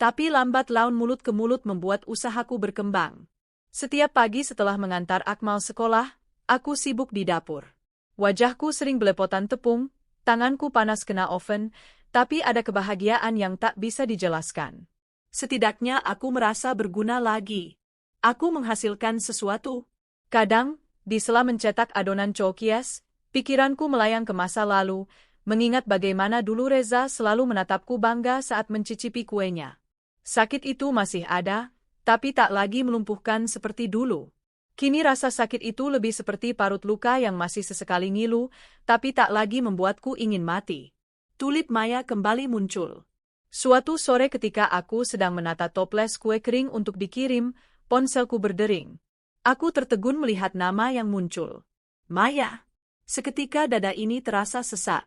Tapi lambat laun mulut ke mulut membuat usahaku berkembang. Setiap pagi setelah mengantar Akmal sekolah, aku sibuk di dapur. Wajahku sering belepotan tepung, tanganku panas kena oven, tapi ada kebahagiaan yang tak bisa dijelaskan. Setidaknya aku merasa berguna lagi. Aku menghasilkan sesuatu. Kadang, di sela mencetak adonan cokias, pikiranku melayang ke masa lalu, mengingat bagaimana dulu Reza selalu menatapku bangga saat mencicipi kuenya. Sakit itu masih ada, tapi tak lagi melumpuhkan seperti dulu. Kini rasa sakit itu lebih seperti parut luka yang masih sesekali ngilu, tapi tak lagi membuatku ingin mati. Tulip Maya kembali muncul. Suatu sore ketika aku sedang menata toples kue kering untuk dikirim, ponselku berdering. Aku tertegun melihat nama yang muncul. Maya. Seketika dada ini terasa sesak.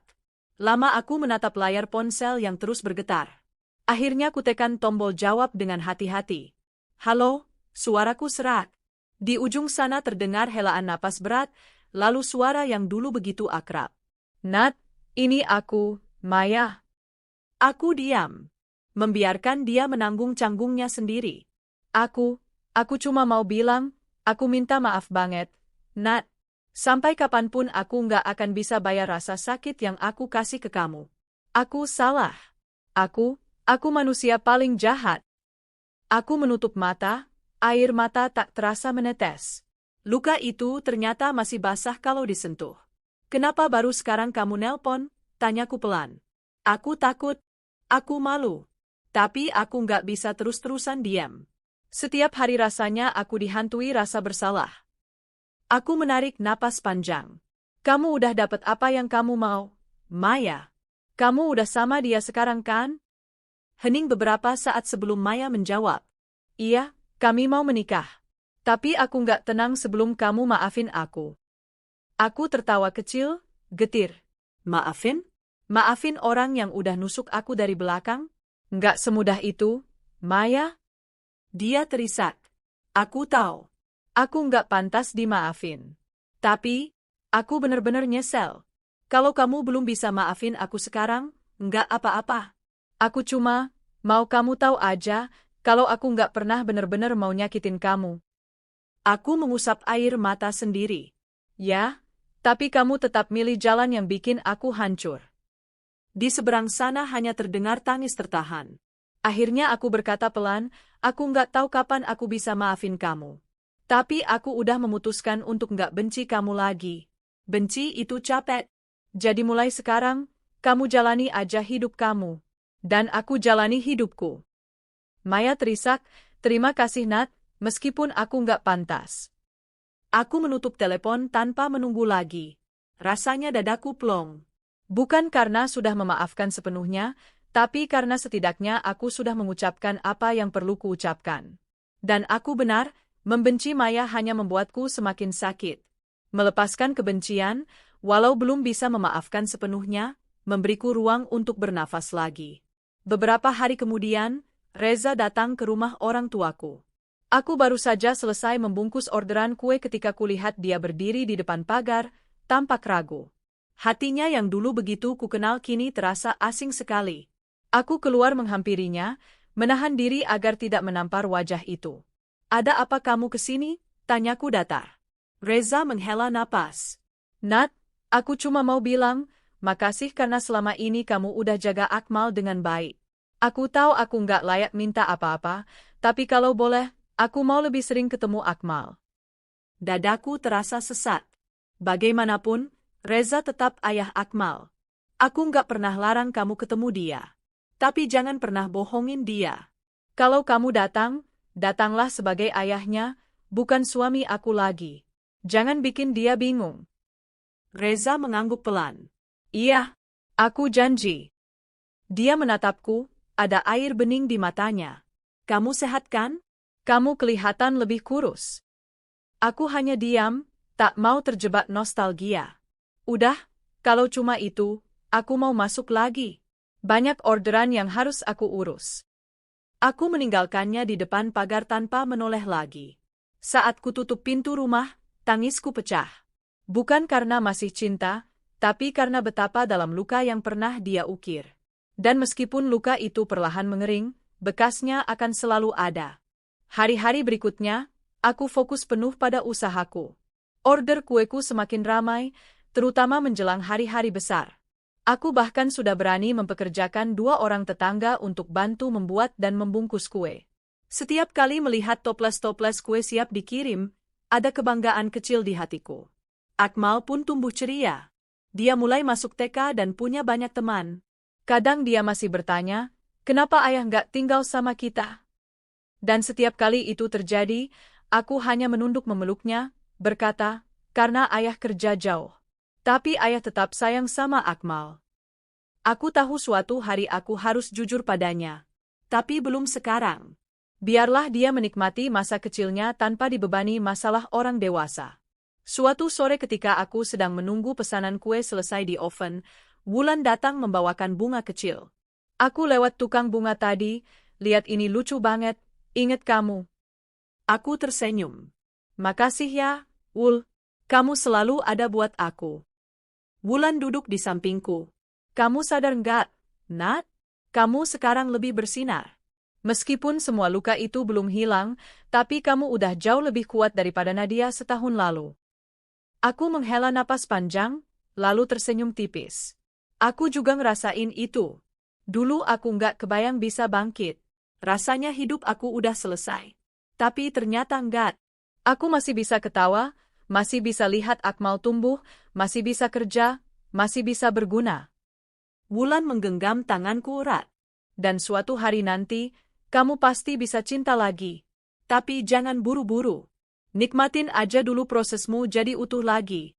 Lama aku menatap layar ponsel yang terus bergetar. Akhirnya kutekan tombol jawab dengan hati-hati. Halo, suaraku serak. Di ujung sana terdengar helaan napas berat, lalu suara yang dulu begitu akrab. Nat, ini aku, Maya. Aku diam, membiarkan dia menanggung canggungnya sendiri. Aku cuma mau bilang, aku minta maaf banget, Nat. Sampai kapanpun aku nggak akan bisa bayar rasa sakit yang aku kasih ke kamu. Aku salah. Aku manusia paling jahat. Aku menutup mata, air mata tak terasa menetes. Luka itu ternyata masih basah kalau disentuh. Kenapa baru sekarang kamu nelpon? Tanyaku pelan. Aku takut, aku malu. Tapi aku nggak bisa terus-terusan diam. Setiap hari rasanya aku dihantui rasa bersalah. Aku menarik napas panjang. Kamu udah dapat apa yang kamu mau, Maya? Kamu udah sama dia sekarang kan? Hening beberapa saat sebelum Maya menjawab. Iya, kami mau menikah. Tapi aku nggak tenang sebelum kamu maafin aku. Aku tertawa kecil, getir. Maafin? Maafin orang yang udah nusuk aku dari belakang? Nggak semudah itu, Maya. Dia terisak. Aku tahu. Aku nggak pantas dimaafin. Tapi, aku bener-bener nyesel. Kalau kamu belum bisa maafin aku sekarang, nggak apa-apa. Aku cuma mau kamu tahu aja, kalau aku nggak pernah bener-bener mau nyakitin kamu. Aku mengusap air mata sendiri. Ya, tapi kamu tetap milih jalan yang bikin aku hancur. Di seberang sana hanya terdengar tangis tertahan. Akhirnya aku berkata pelan, aku nggak tahu kapan aku bisa maafin kamu. Tapi aku udah memutuskan untuk nggak benci kamu lagi. Benci itu capek. Jadi mulai sekarang, kamu jalani aja hidup kamu. Dan aku jalani hidupku. Maya terisak, terima kasih Nat, meskipun aku nggak pantas. Aku menutup telepon tanpa menunggu lagi. Rasanya dadaku plong. Bukan karena sudah memaafkan sepenuhnya, tapi karena setidaknya aku sudah mengucapkan apa yang perlu kuucapkan. Dan aku benar, membenci Maya hanya membuatku semakin sakit. Melepaskan kebencian, walau belum bisa memaafkan sepenuhnya, memberiku ruang untuk bernafas lagi. Beberapa hari kemudian, Reza datang ke rumah orang tuaku. Aku baru saja selesai membungkus orderan kue ketika kulihat dia berdiri di depan pagar, tampak ragu. Hatinya yang dulu begitu kukenal kini terasa asing sekali. Aku keluar menghampirinya, menahan diri agar tidak menampar wajah itu. Ada apa kamu kesini? Tanyaku datar. Reza menghela napas. Nat, aku cuma mau bilang, makasih karena selama ini kamu udah jaga Akmal dengan baik. Aku tahu aku nggak layak minta apa-apa, tapi kalau boleh, aku mau lebih sering ketemu Akmal. Dadaku terasa sesat. Bagaimanapun, Reza tetap ayah Akmal. Aku nggak pernah larang kamu ketemu dia. Tapi jangan pernah bohongin dia. Kalau kamu datang, datanglah sebagai ayahnya, bukan suami aku lagi. Jangan bikin dia bingung. Reza mengangguk pelan. Iya, aku janji. Dia menatapku, ada air bening di matanya. Kamu sehat kan? Kamu kelihatan lebih kurus. Aku hanya diam, tak mau terjebak nostalgia. Udah, kalau cuma itu, aku mau masuk lagi. Banyak orderan yang harus aku urus. Aku meninggalkannya di depan pagar tanpa menoleh lagi. Saat kututup pintu rumah, tangisku pecah. Bukan karena masih cinta, tapi karena betapa dalam luka yang pernah dia ukir. Dan meskipun luka itu perlahan mengering, bekasnya akan selalu ada. Hari-hari berikutnya, aku fokus penuh pada usahaku. Order kueku semakin ramai, terutama menjelang hari-hari besar. Aku bahkan sudah berani mempekerjakan 2 orang tetangga untuk bantu membuat dan membungkus kue. Setiap kali melihat toples-toples kue siap dikirim, ada kebanggaan kecil di hatiku. Akmal pun tumbuh ceria. Dia mulai masuk TK dan punya banyak teman. Kadang dia masih bertanya, kenapa ayah nggak tinggal sama kita? Dan setiap kali itu terjadi, aku hanya menunduk memeluknya, berkata, karena ayah kerja jauh. Tapi ayah tetap sayang sama Akmal. Aku tahu suatu hari aku harus jujur padanya. Tapi belum sekarang. Biarlah dia menikmati masa kecilnya tanpa dibebani masalah orang dewasa. Suatu sore ketika aku sedang menunggu pesanan kue selesai di oven, Wulan datang membawakan bunga kecil. Aku lewat tukang bunga tadi, lihat ini lucu banget, inget kamu. Aku tersenyum. Makasih ya, Wul. Kamu selalu ada buat aku. Wulan duduk di sampingku. Kamu sadar nggak, Nat? Kamu sekarang lebih bersinar. Meskipun semua luka itu belum hilang, tapi kamu udah jauh lebih kuat daripada Nadia setahun lalu. Aku menghela napas panjang, lalu tersenyum tipis. Aku juga ngerasain itu. Dulu aku nggak kebayang bisa bangkit. Rasanya hidup aku udah selesai. Tapi ternyata nggak. Aku masih bisa ketawa, masih bisa lihat Akmal tumbuh, masih bisa kerja, masih bisa berguna. Wulan menggenggam tanganku erat. Dan suatu hari nanti, kamu pasti bisa cinta lagi. Tapi jangan buru-buru. Nikmatin aja dulu prosesmu jadi utuh lagi.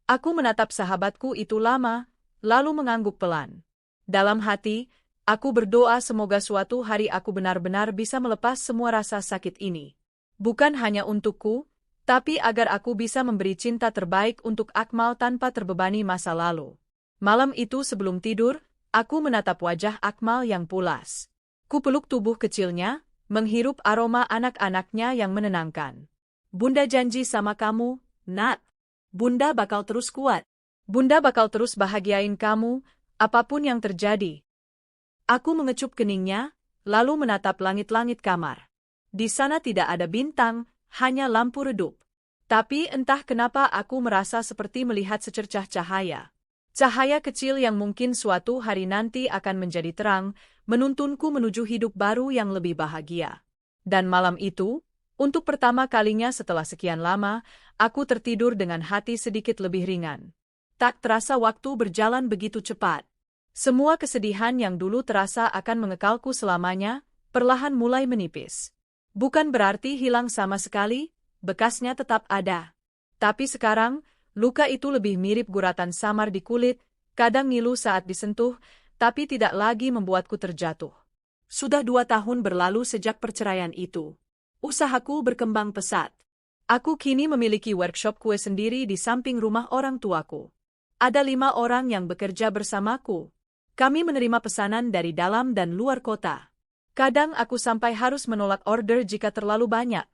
Aku menatap sahabatku itu lama, lalu mengangguk pelan. Dalam hati, aku berdoa semoga suatu hari aku benar-benar bisa melepas semua rasa sakit ini. Bukan hanya untukku, tapi agar aku bisa memberi cinta terbaik untuk Akmal tanpa terbebani masa lalu. Malam itu sebelum tidur, aku menatap wajah Akmal yang pulas. Kupeluk tubuh kecilnya, menghirup aroma anak-anaknya yang menenangkan. Bunda janji sama kamu, Nat. Bunda bakal terus kuat. Bunda bakal terus bahagiain kamu, apapun yang terjadi. Aku mengecup keningnya, lalu menatap langit-langit kamar. Di sana tidak ada bintang, hanya lampu redup. Tapi entah kenapa aku merasa seperti melihat secercah cahaya. Cahaya kecil yang mungkin suatu hari nanti akan menjadi terang, menuntunku menuju hidup baru yang lebih bahagia. Dan malam itu, untuk pertama kalinya setelah sekian lama, aku tertidur dengan hati sedikit lebih ringan. Tak terasa waktu berjalan begitu cepat. Semua kesedihan yang dulu terasa akan mengekalku selamanya, perlahan mulai menipis. Bukan berarti hilang sama sekali, bekasnya tetap ada. Tapi sekarang, luka itu lebih mirip guratan samar di kulit, kadang ngilu saat disentuh, tapi tidak lagi membuatku terjatuh. Sudah 2 tahun berlalu sejak perceraian itu. Usahaku berkembang pesat. Aku kini memiliki workshop kue sendiri di samping rumah orang tuaku. Ada 5 orang yang bekerja bersamaku. Kami menerima pesanan dari dalam dan luar kota. Kadang aku sampai harus menolak order jika terlalu banyak.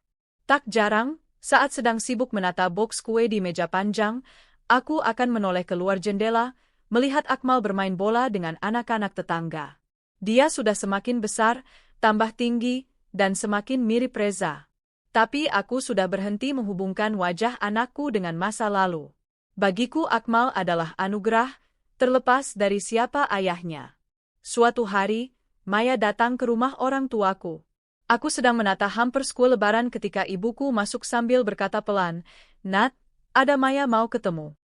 Tak jarang, saat sedang sibuk menata box kue di meja panjang, aku akan menoleh keluar jendela, melihat Akmal bermain bola dengan anak-anak tetangga. Dia sudah semakin besar, tambah tinggi, dan semakin mirip Reza. Tapi aku sudah berhenti menghubungkan wajah anakku dengan masa lalu. Bagiku Akmal adalah anugerah, terlepas dari siapa ayahnya. Suatu hari, Maya datang ke rumah orang tuaku. Aku sedang menata hampers kue lebaran ketika ibuku masuk sambil berkata pelan, "Nat, ada Maya mau ketemu."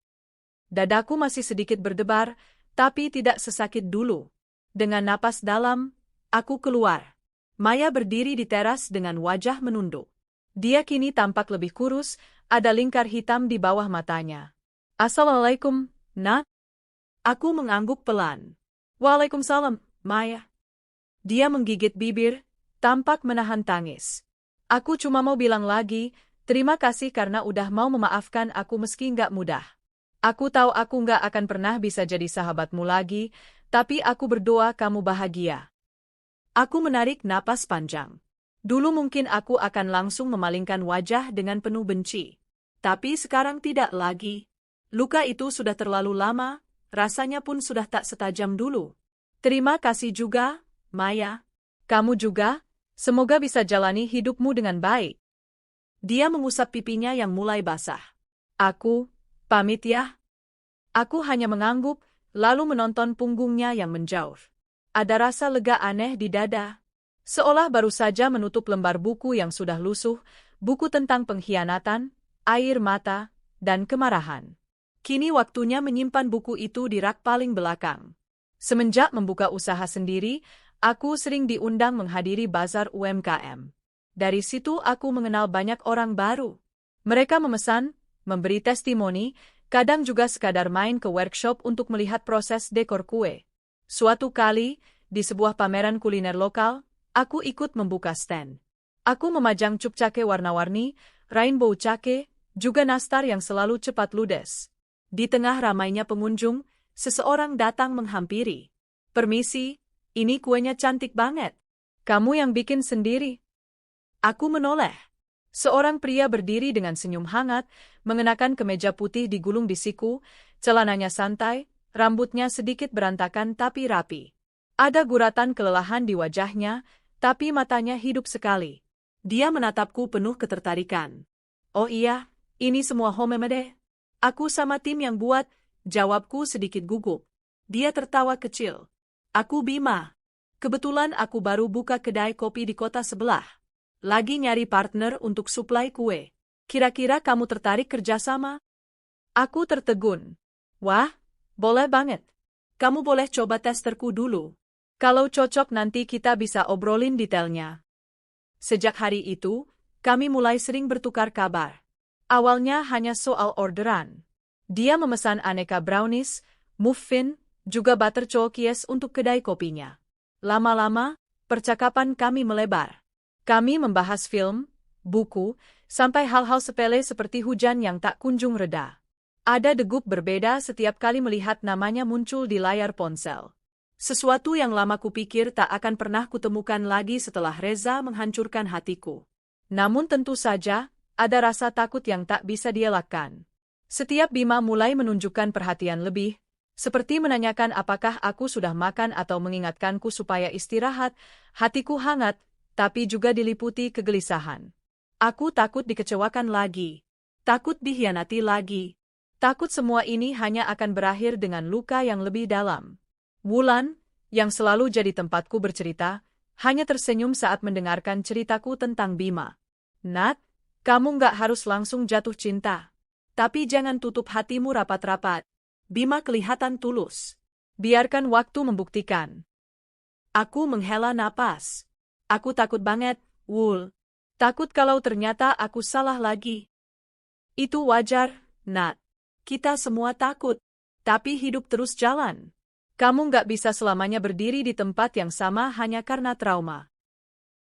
Dadaku masih sedikit berdebar, tapi tidak sesakit dulu. Dengan napas dalam, aku keluar. Maya berdiri di teras dengan wajah menunduk. Dia kini tampak lebih kurus, ada lingkar hitam di bawah matanya. "Assalamualaikum, Nat." Aku mengangguk pelan. "Waalaikumsalam, Maya." Dia menggigit bibir, tampak menahan tangis. "Aku cuma mau bilang lagi, terima kasih karena udah mau memaafkan aku meski nggak mudah. Aku tahu aku nggak akan pernah bisa jadi sahabatmu lagi, tapi aku berdoa kamu bahagia." Aku menarik napas panjang. Dulu mungkin aku akan langsung memalingkan wajah dengan penuh benci. Tapi sekarang tidak lagi. Luka itu sudah terlalu lama, rasanya pun sudah tak setajam dulu. "Terima kasih juga, Maya. Kamu juga, semoga bisa jalani hidupmu dengan baik." Dia mengusap pipinya yang mulai basah. "Aku, pamit ya." Aku hanya mengangguk, lalu menonton punggungnya yang menjauh. Ada rasa lega aneh di dada. Seolah baru saja menutup lembar buku yang sudah lusuh, buku tentang pengkhianatan, air mata, dan kemarahan. Kini waktunya menyimpan buku itu di rak paling belakang. Semenjak membuka usaha sendiri, aku sering diundang menghadiri bazar UMKM. Dari situ aku mengenal banyak orang baru. Mereka memesan, memberi testimoni, kadang juga sekadar main ke workshop untuk melihat proses dekor kue. Suatu kali, di sebuah pameran kuliner lokal, aku ikut membuka stand. Aku memajang cup cake warna-warni, rainbow cake, juga nastar yang selalu cepat ludes. Di tengah ramainya pengunjung, seseorang datang menghampiri. "Permisi, Ini kuenya cantik banget. Kamu yang bikin sendiri. Aku menoleh. Seorang pria berdiri dengan senyum hangat, mengenakan kemeja putih digulung di siku, celananya santai, rambutnya sedikit berantakan tapi rapi. Ada guratan kelelahan di wajahnya, tapi matanya hidup sekali. Dia menatapku penuh ketertarikan. Oh iya, ini semua homemade. Aku sama tim yang buat, jawabku sedikit gugup. Dia tertawa kecil. Aku Bima. Kebetulan aku baru buka kedai kopi di kota sebelah. Lagi nyari partner untuk suplai kue. Kira-kira kamu tertarik kerjasama? Aku tertegun. Wah, boleh banget. Kamu boleh coba testerku dulu. Kalau cocok nanti kita bisa obrolin detailnya. Sejak hari itu, kami mulai sering bertukar kabar. Awalnya hanya soal orderan. Dia memesan aneka brownies, muffin, juga butter cookies untuk kedai kopinya. Lama-lama, percakapan kami melebar. Kami membahas film, buku, sampai hal-hal sepele seperti hujan yang tak kunjung reda. Ada degup berbeda setiap kali melihat namanya muncul di layar ponsel. Sesuatu yang lama kupikir tak akan pernah kutemukan lagi setelah Reza menghancurkan hatiku. Namun tentu saja, ada rasa takut yang tak bisa dielakkan. Setiap Bima mulai menunjukkan perhatian lebih, seperti menanyakan apakah aku sudah makan atau mengingatkanku supaya istirahat, hatiku hangat, tapi juga diliputi kegelisahan. Aku takut dikecewakan lagi, takut dikhianati lagi, takut semua ini hanya akan berakhir dengan luka yang lebih dalam. Wulan, yang selalu jadi tempatku bercerita, hanya tersenyum saat mendengarkan ceritaku tentang Bima. Nat, kamu nggak harus langsung jatuh cinta. Tapi jangan tutup hatimu rapat-rapat. Bima kelihatan tulus. Biarkan waktu membuktikan. Aku menghela napas. Aku takut banget, Wul. Takut kalau ternyata aku salah lagi. Itu wajar, Nat. Kita semua takut. Tapi hidup terus jalan. Kamu nggak bisa selamanya berdiri di tempat yang sama hanya karena trauma.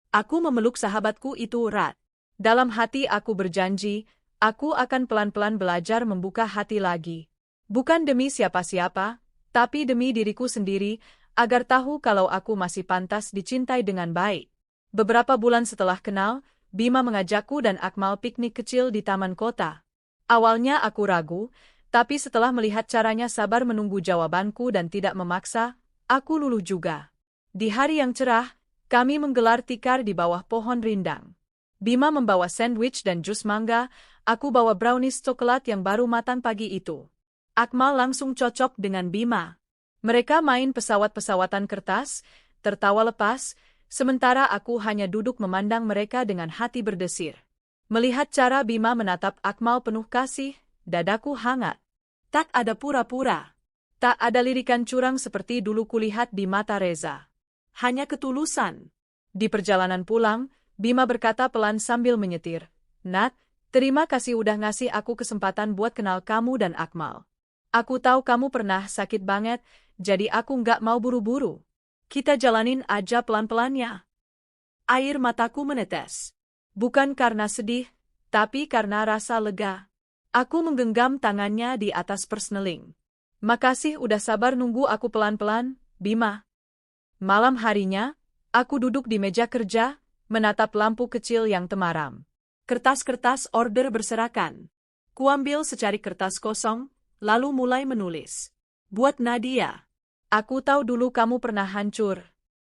Aku memeluk sahabatku itu erat. Dalam hati aku berjanji, aku akan pelan-pelan belajar membuka hati lagi. Bukan demi siapa-siapa, tapi demi diriku sendiri, agar tahu kalau aku masih pantas dicintai dengan baik. Beberapa bulan setelah kenal, Bima mengajakku dan Akmal piknik kecil di taman kota. Awalnya aku ragu, tapi setelah melihat caranya sabar menunggu jawabanku dan tidak memaksa, aku luluh juga. Di hari yang cerah, kami menggelar tikar di bawah pohon rindang. Bima membawa sandwich dan jus mangga, aku bawa brownies coklat yang baru matang pagi itu. Akmal langsung cocok dengan Bima. Mereka main pesawat-pesawatan kertas, tertawa lepas, sementara aku hanya duduk memandang mereka dengan hati berdesir. Melihat cara Bima menatap Akmal penuh kasih, dadaku hangat. Tak ada pura-pura. Tak ada lirikan curang seperti dulu kulihat di mata Reza. Hanya ketulusan. Di perjalanan pulang, Bima berkata pelan sambil menyetir. Nat, terima kasih udah ngasih aku kesempatan buat kenal kamu dan Akmal. Aku tahu kamu pernah sakit banget, jadi aku nggak mau buru-buru. Kita jalanin aja pelan-pelannya. Air mataku menetes. Bukan karena sedih, tapi karena rasa lega. Aku menggenggam tangannya di atas persneling. Makasih udah sabar nunggu aku pelan-pelan, Bima. Malam harinya, aku duduk di meja kerja, menatap lampu kecil yang temaram. Kertas-kertas order berserakan. Kuambil secari kertas kosong, lalu mulai menulis. Buat Nadia. Aku tahu dulu kamu pernah hancur.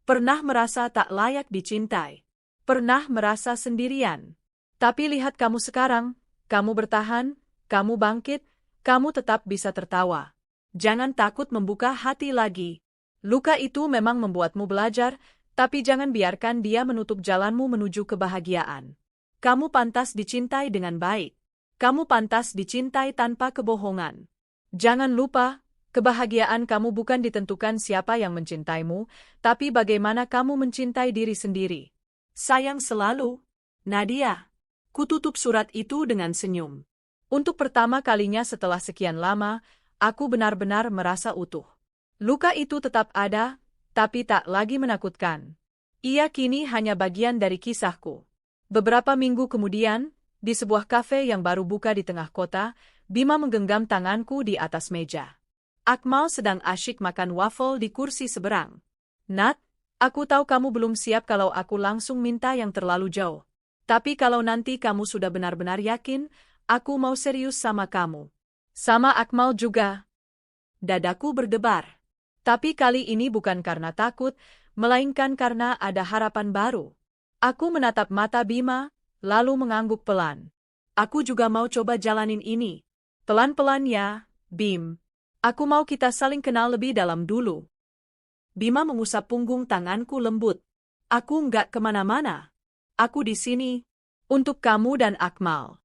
Pernah merasa tak layak dicintai. Pernah merasa sendirian. Tapi lihat kamu sekarang, kamu bertahan, kamu bangkit, kamu tetap bisa tertawa. Jangan takut membuka hati lagi. Luka itu memang membuatmu belajar, tapi jangan biarkan dia menutup jalanmu menuju kebahagiaan. Kamu pantas dicintai dengan baik. Kamu pantas dicintai tanpa kebohongan. Jangan lupa, kebahagiaan kamu bukan ditentukan siapa yang mencintaimu, tapi bagaimana kamu mencintai diri sendiri. Sayang selalu, Nadia. Kututup surat itu dengan senyum. Untuk pertama kalinya setelah sekian lama, aku benar-benar merasa utuh. Luka itu tetap ada, tapi tak lagi menakutkan. Ia kini hanya bagian dari kisahku. Beberapa minggu kemudian, di sebuah kafe yang baru buka di tengah kota, Bima menggenggam tanganku di atas meja. Akmal sedang asyik makan waffle di kursi seberang. Nat, Aku tahu kamu belum siap kalau aku langsung minta yang terlalu jauh. Tapi kalau nanti kamu sudah benar-benar yakin, aku mau serius sama kamu. Sama Akmal juga. Dadaku berdebar. Tapi kali ini bukan karena takut, melainkan karena ada harapan baru. Aku menatap mata Bima, lalu mengangguk pelan. Aku juga mau coba jalanin ini. Pelan-pelan ya, Bim. Aku mau kita saling kenal lebih dalam dulu. Bima mengusap punggung tanganku lembut. Aku nggak kemana-mana. Aku di sini, untuk kamu dan Akmal.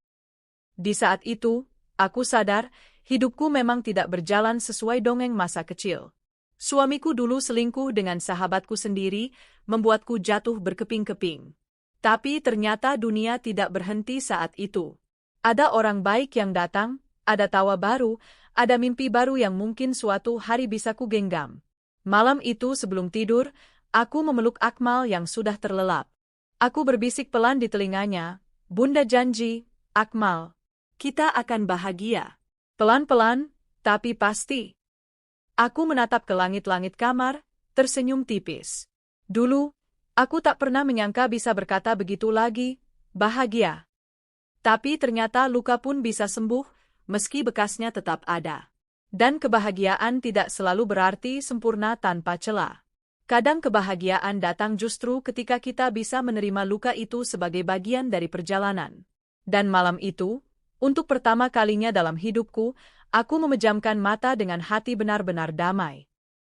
Di saat itu, aku sadar, hidupku memang tidak berjalan sesuai dongeng masa kecil. Suamiku dulu selingkuh dengan sahabatku sendiri, membuatku jatuh berkeping-keping. Tapi ternyata dunia tidak berhenti saat itu. Ada orang baik yang datang, ada tawa baru, ada mimpi baru yang mungkin suatu hari bisa kugenggam. Malam itu sebelum tidur, aku memeluk Akmal yang sudah terlelap. Aku berbisik pelan di telinganya, Bunda janji, Akmal, kita akan bahagia. Pelan-pelan, tapi pasti. Aku menatap ke langit-langit kamar, tersenyum tipis. Dulu, aku tak pernah menyangka bisa berkata begitu lagi, bahagia. Tapi ternyata luka pun bisa sembuh, meski bekasnya tetap ada. Dan kebahagiaan tidak selalu berarti sempurna tanpa celah. Kadang kebahagiaan datang justru ketika kita bisa menerima luka itu sebagai bagian dari perjalanan. Dan malam itu, untuk pertama kalinya dalam hidupku, aku memejamkan mata dengan hati benar-benar damai.